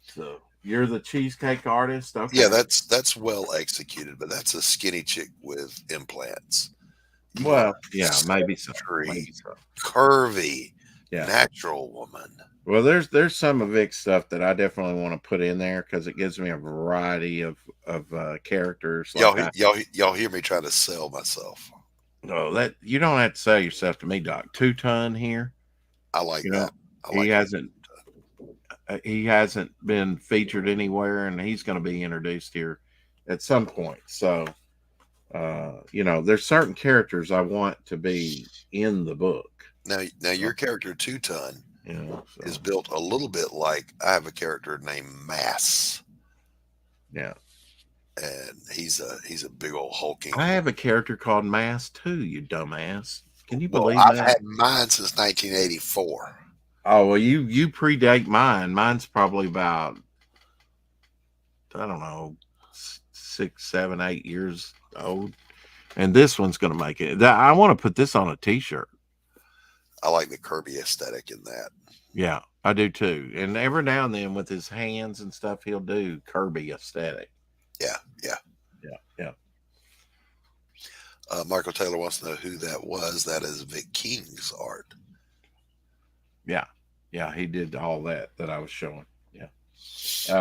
So you're the cheesecake artist, Yeah, okay? that's well executed, but that's a skinny chick with implants. You want Well, a yeah, maybe so, maybe sultry, so. curvy, Yeah. natural woman. Well, there's some of Vic's stuff that I definitely want to put in there because it gives me a variety of characters. Y'all, Like I, y'all hear me trying to sell myself. oh, that you don't have to sell yourself to me, Doc. 2 ton here, I like you know, that. I he like that. hasn't been featured anywhere, and he's going to be introduced here at some point. So, you know, there's certain characters I want to be in the book. Now your character 2 ton. is So built a little bit like I have a character named Mass, yeah. and he's a big old hulking. I have a character called Mass too, you dumbass. Can you Well, believe I've that? had mine since 1984. Oh well, you predate mine. Mine's probably about, I don't know, 6, 7, 8 years old. And this one's gonna make it. I want to put this on a T-shirt. I like the Kirby aesthetic in that. Yeah, I do too. And every now and then with his hands and stuff, he'll do Kirby aesthetic. Yeah, yeah. Yeah, yeah, Michael Taylor wants to know who that was. That is Vic King's art. yeah, yeah. He did all that I was showing. Yeah.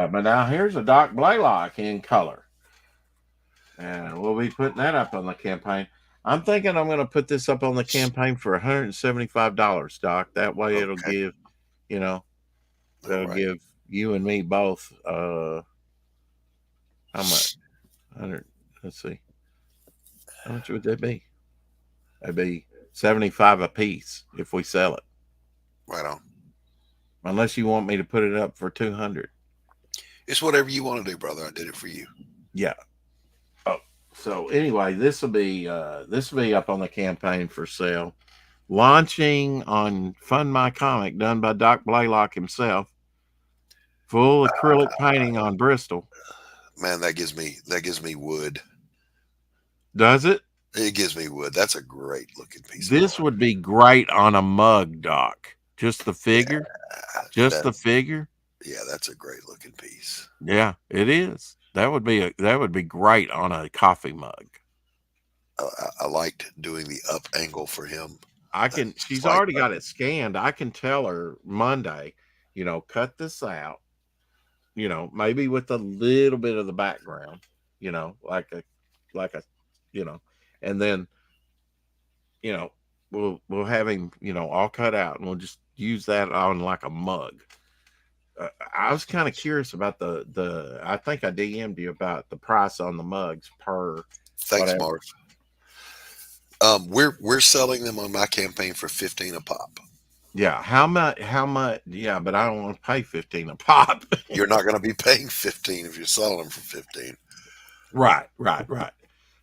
But now here's a Doc Blaylock in color, and we'll be putting that up on the campaign. I'm thinking I'm going to put this up on the campaign for $175, Doc. That way it'll Okay, give, you know, all it'll right. give you and me both. How much? 100. Let's see. How much would that be? That'd be 75 a piece if we sell it. Right on. Unless you want me to put it up for 200. It's whatever you want to do, brother. I did it for you. Yeah. Oh. So anyway, this will be up on the campaign for sale. Launching on Fund My Comic, done by Doc Blaylock himself. Full acrylic painting on Bristol. Man, that gives me wood. Does it? It gives me wood. That's a great looking piece of This art. would be great on a mug, Doc. Just the figure. Just the That's figure. yeah, that's a great looking piece. Yeah, it is. That would be great on a coffee mug. I liked doing the up angle for him. I That can She's slight already up. got it scanned. I can tell her Monday, cut this out, maybe with a little bit of the background, like a you know, and then, you know, we'll have him, all cut out and we'll just use that on like a mug. I was kind of curious about the I think I DM'd you about the price on the mugs per Thanks, whatever. Mark. We're selling them on my campaign for 15 a pop. Yeah, how much, yeah, but I don't want to pay 15 a pop. You're not going to be paying 15 if you're selling them for 15. Right, right, right.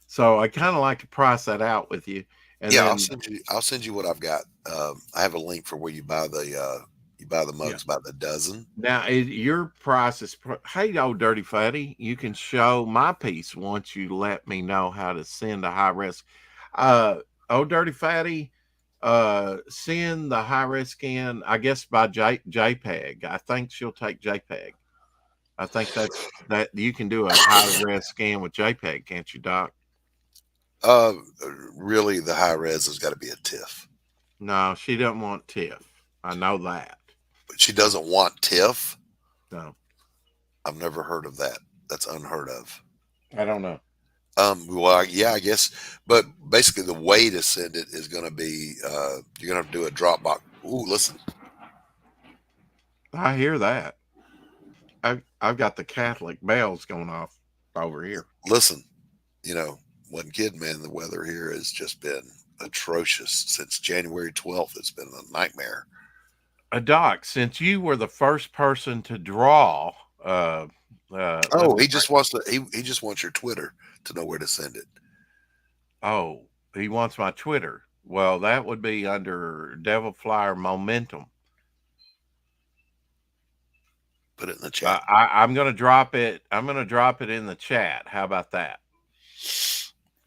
So I kind of like to price that out with you, and Yeah, I'll then send you. I'll send you what I've got. I have a link for where you buy the yeah. mugs by the dozen. Now your price is. Hey, old dirty fatty, you can show my piece once you let me know how to send a high res. Uh, old dirty fatty, send the high res scan. I guess by JPEG. I think she'll take JPEG. I think that you can do a high res scan with JPEG, can't you, Doc? Uh, really, the high res has got to be a TIFF. No, she doesn't want TIFF. I know that. But she doesn't want TIFF. No, I've never heard of that. That's unheard of. I don't know. Well, yeah, I guess. But basically, the way to send it is going to be you're going to have to do a Dropbox. Ooh, listen, I hear that. I've got the Catholic bells going off over here. listen. One kid, man. The weather here has just been atrocious since January 12th. It's been a nightmare. Doc, since you were the first person to draw, let Oh, me he bring. just wants to. He just wants your Twitter to know where to send it. Oh, he wants my Twitter. Well, that would be under Devil Flyer Momentum. Put it in the chat. I'm gonna drop it. I'm gonna drop it in the chat. How about that?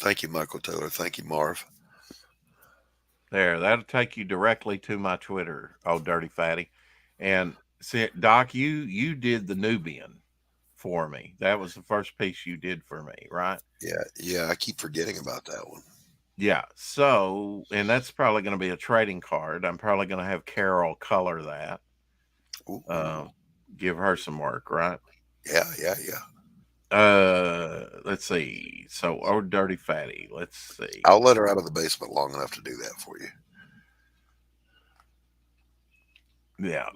Thank you, Michael Taylor. Thank you, Marv. There, that'll take you directly to my Twitter, oh dirty fatty. And see, Doc, you did the Nubian for me. That was the first piece you did for me, right? Yeah, yeah. I keep forgetting about that one. Yeah. So, and that's probably going to be a trading card. I'm probably going to have Carol color that. Ooh, Give her some work, right? yeah, yeah, yeah. Let's see. So, oh dirty fatty. Let's see. I'll let her out of the basement long enough to do that for you. Yeah.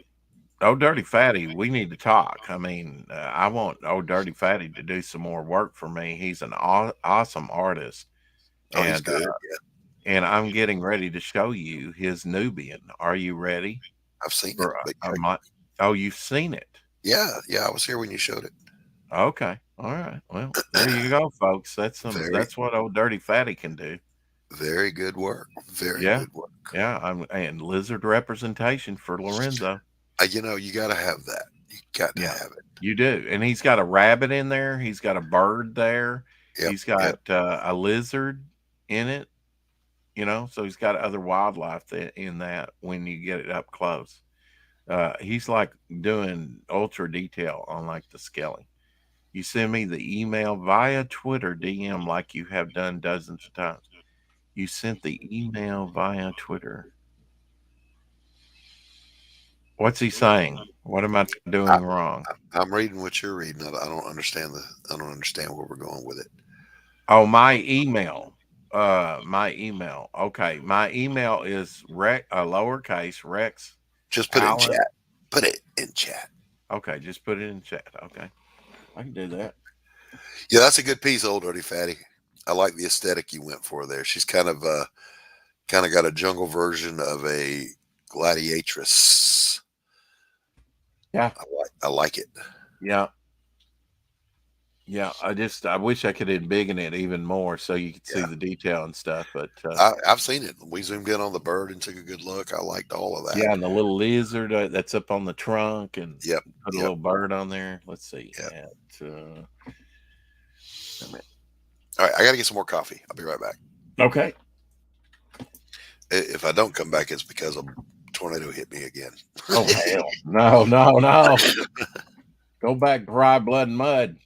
Oh, Dirty Fatty, we need to talk. I mean, I want Oh Dirty Fatty to do some more work for me. He's an awesome artist, Oh, he's and good. I'm getting ready to show you his Nubian. Are you ready? I've seen it. For But a month. Oh, you've seen it. yeah, I was here when you showed it. Okay. All right. Well, there you go, folks. Very, That's what old Dirty Fatty can do. very good work. Very Yeah. good work. Yeah. And lizard representation for Lorenzo. You got to have that. You got to Yeah. have it. You do. And he's got a rabbit in there. He's got a bird there. Yep, He's yep. got a lizard in it, so he's got other wildlife in that when you get it up close. He's like doing ultra detail on like the skelly. You send me the email via Twitter DM like you have done dozens of times. You sent the email via Twitter. What's he saying? What am I I, doing wrong? I'm reading what you're reading. I don't understand I don't understand where we're going with it. Oh, my email. My email. Okay, my email is lowercase Rex Just put it in Allen. chat. Put it in chat. Okay, just put it in chat. Okay, I can do that. Yeah, that's a good piece, Old Dirty Fatty. I like the aesthetic you went for there. She's kind of got a jungle version of a gladiatress. Yeah, I like it. yeah, yeah. I wish I could embiggen it even more so you could see Yeah, the detail and stuff. But I've seen it. We zoomed in on the bird and took a good look. I liked all of that. yeah, and the little lizard that's up on the trunk, and Yep, put a yep, little bird on there. Let's see. yep. All right, I got to get some more coffee. I'll be right back. Okay. If I don't come back, it's because a tornado hit me again. Oh hell, no, no, no! Go back, dry blood and mud.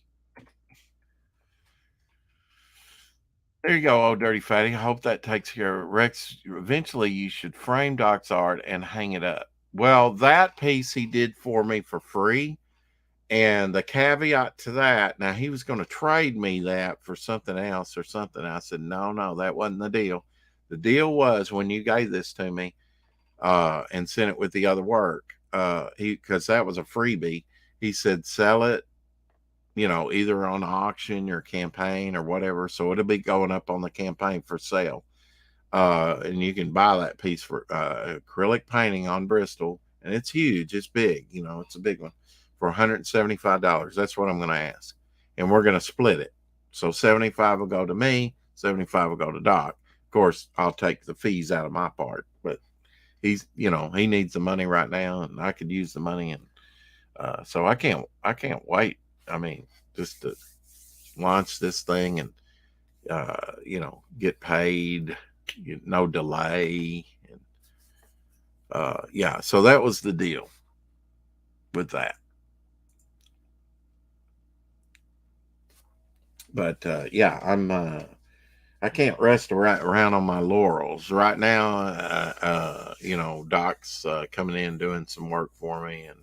There you go, old dirty fatty. I hope that takes care of Rex. Eventually, you should frame Doc's art and hang it up. Well, that piece he did for me for free. And the caveat to that, now he was going to trade me that for something else or something. I said, no, that wasn't the deal. The deal was when you gave this to me and sent it with the other work, because that was a freebie. He said, sell it, either on auction or campaign or whatever. So it'll be going up on the campaign for sale. And you can buy that piece for acrylic painting on Bristol. And it's huge. It's big. It's a big one for $175. That's what I'm going to ask. And we're going to split it. So 75 will go to me. 75 will go to Doc. Of course, I'll take the fees out of my part, but he needs the money right now and I could use the money. And so I can't wait. I mean, just to launch this thing and, get paid, no delay. And yeah, so that was the deal with that. But yeah, I can't rest around on my laurels right now. Doc's coming in doing some work for me, and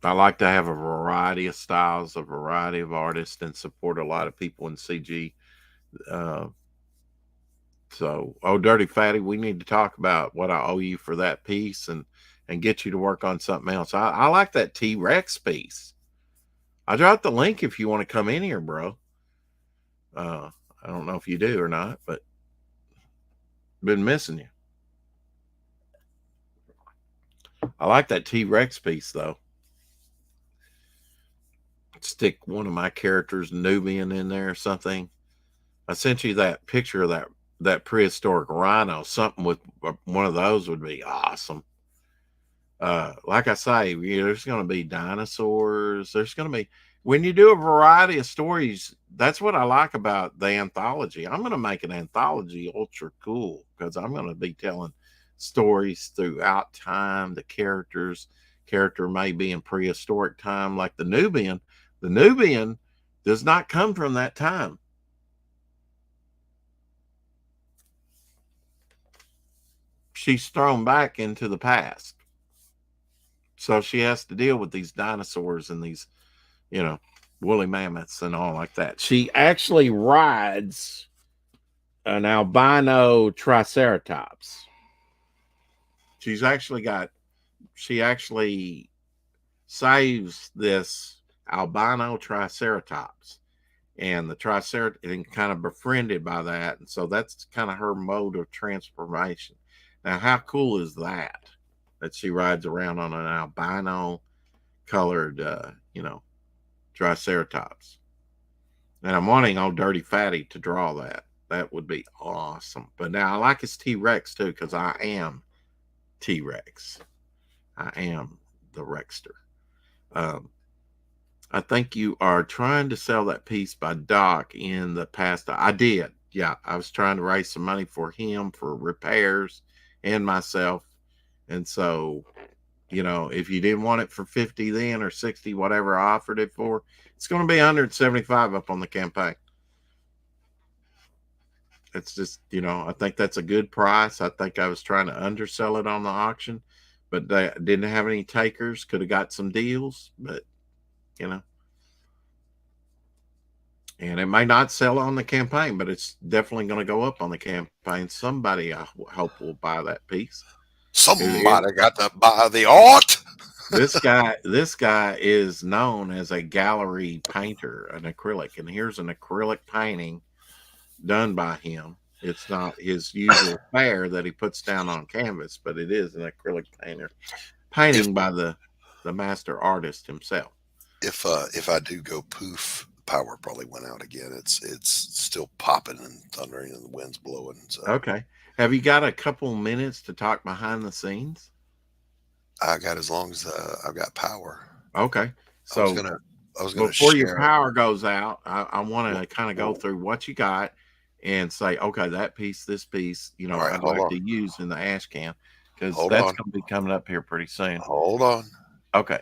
I like to have a variety of styles, a variety of artists, and support a lot of people in CG. So, oh, Dirty Fatty, we need to talk about what I owe you for that piece and get you to work on something else. I like that T-Rex piece. I dropped the link if you want to come in here, bro. I don't know if you do or not, but been missing you. I like that T-Rex piece though. Stick one of my characters, Nubian, in there or something. I sent you that picture of that prehistoric rhino. Something with one of those would be awesome. Like I say, there's going to be dinosaurs. There's going to be, when you do a variety of stories, that's what I like about the anthology. I'm going to make an anthology ultra cool because I'm going to be telling stories throughout time. The character may be in prehistoric time, like the Nubian. The Nubian does not come from that time. She's thrown back into the past. So she has to deal with these dinosaurs and these, woolly mammoths and all like that. She actually rides an albino triceratops. She actually saves this albino triceratops and the Triceratops, and kind of befriended by that. And so that's kind of her mode of transformation. Now, how cool is that? That she rides around on an albino colored, Triceratops. And I'm wanting old Dirty Fatty to draw that. That would be awesome. But now I like his T Rex too, because I am T Rex. I am the Rexter. I think you are trying to sell that piece by Doc in the past. I did. Yeah, I was trying to raise some money for him for repairs and myself. And so, if you didn't want it for 50 then or 60, whatever I offered it for, it's going to be 175 up on the campaign. It's just, I think that's a good price. I think I was trying to undersell it on the auction, but they didn't have any takers. Could have got some deals, but, and it may not sell on the campaign, but it's definitely going to go up on the campaign. Somebody, I hope, will buy that piece. Somebody got to buy the art. This guy is known as a gallery painter, an acrylic, and here's an acrylic painting done by him. It's not his usual fare that he puts down on canvas, but it is an acrylic painting by the master artist himself. If I do go poof, power probably went out again. It's still popping and thundering and the wind's blowing. So. Okay. Have you got a couple minutes to talk behind the scenes? I got as long as I've got power. Okay. So I was gonna before share. your power goes out, I want to kind of go through what you got and say, okay, that piece, this piece, right, I'd like to use in the Ashcan, because that's going to be coming up here pretty soon. Hold on. Okay.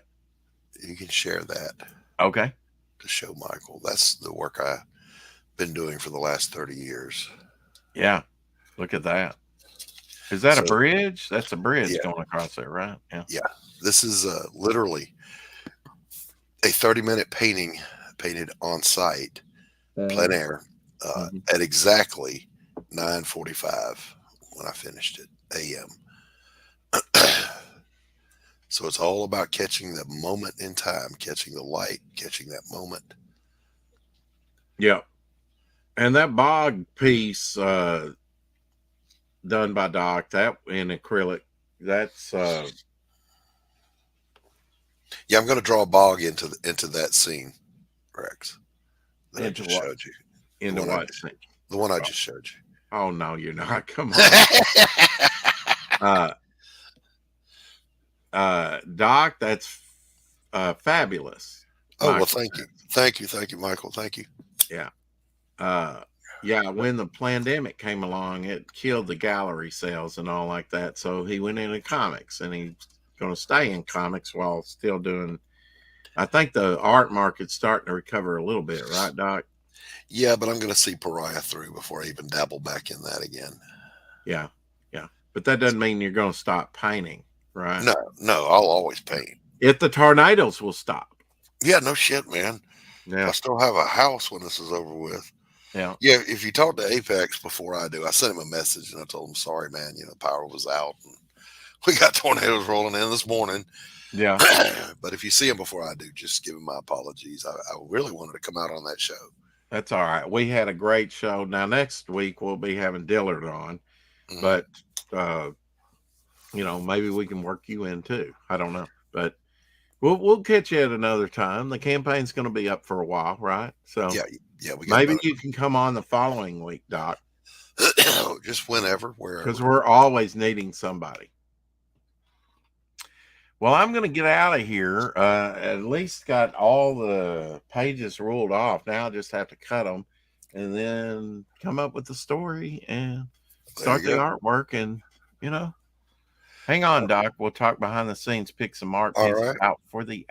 You can share that. Okay. To show Michael. That's the work I've been doing for the last 30 years. Yeah. Look at that. Is that a bridge? That's a bridge going across there, right? Yeah. Yeah. This is literally a 30-minute painting painted on site, plein air, at exactly 9:45 when I finished it a.m. So it's all about catching the moment in time, catching the light, catching that moment. Yeah. And that bog piece done by Doc, that in acrylic, that's yeah, I'm going to draw a bog into that scene, Rex. That I just showed you. Into what scene? The one I just showed you. Oh no, you're not. Come on. Doc, that's fabulous. Oh, Michael. Well, thank you, Michael. Thank you. Yeah. Yeah, when the pandemic came along, it killed the gallery sales and all like that. So he went into comics, and he's going to stay in comics while still doing. I think the art market's starting to recover a little bit, right, Doc? Yeah, but I'm going to see Pariah through before I even dabble back in that again. Yeah, yeah. But that doesn't mean you're going to stop painting, right? No, I'll always paint. If the tornadoes will stop. Yeah, no shit, man. Yeah. I still have a house when this is over with. Yeah. Yeah, if you talk to Apex before I do, I sent him a message and I told him, sorry, man, power was out. And we got tornadoes rolling in this morning. Yeah. But if you see him before I do, just give him my apologies. I really wanted to come out on that show. That's all right. We had a great show. Now, next week, we'll be having Dillard on. But, maybe we can work you in too. I don't know. But we'll catch you at another time. The campaign's going to be up for a while, right? So yeah. Maybe you can come on the following week, Doc. Just whenever, wherever. Because we're always needing somebody. Well, I'm going to get out of here. At least got all the pages ruled off. Now I just have to cut them and then come up with the story and start the artwork. And, hang on, Doc. We'll talk behind the scenes, pick some art out for the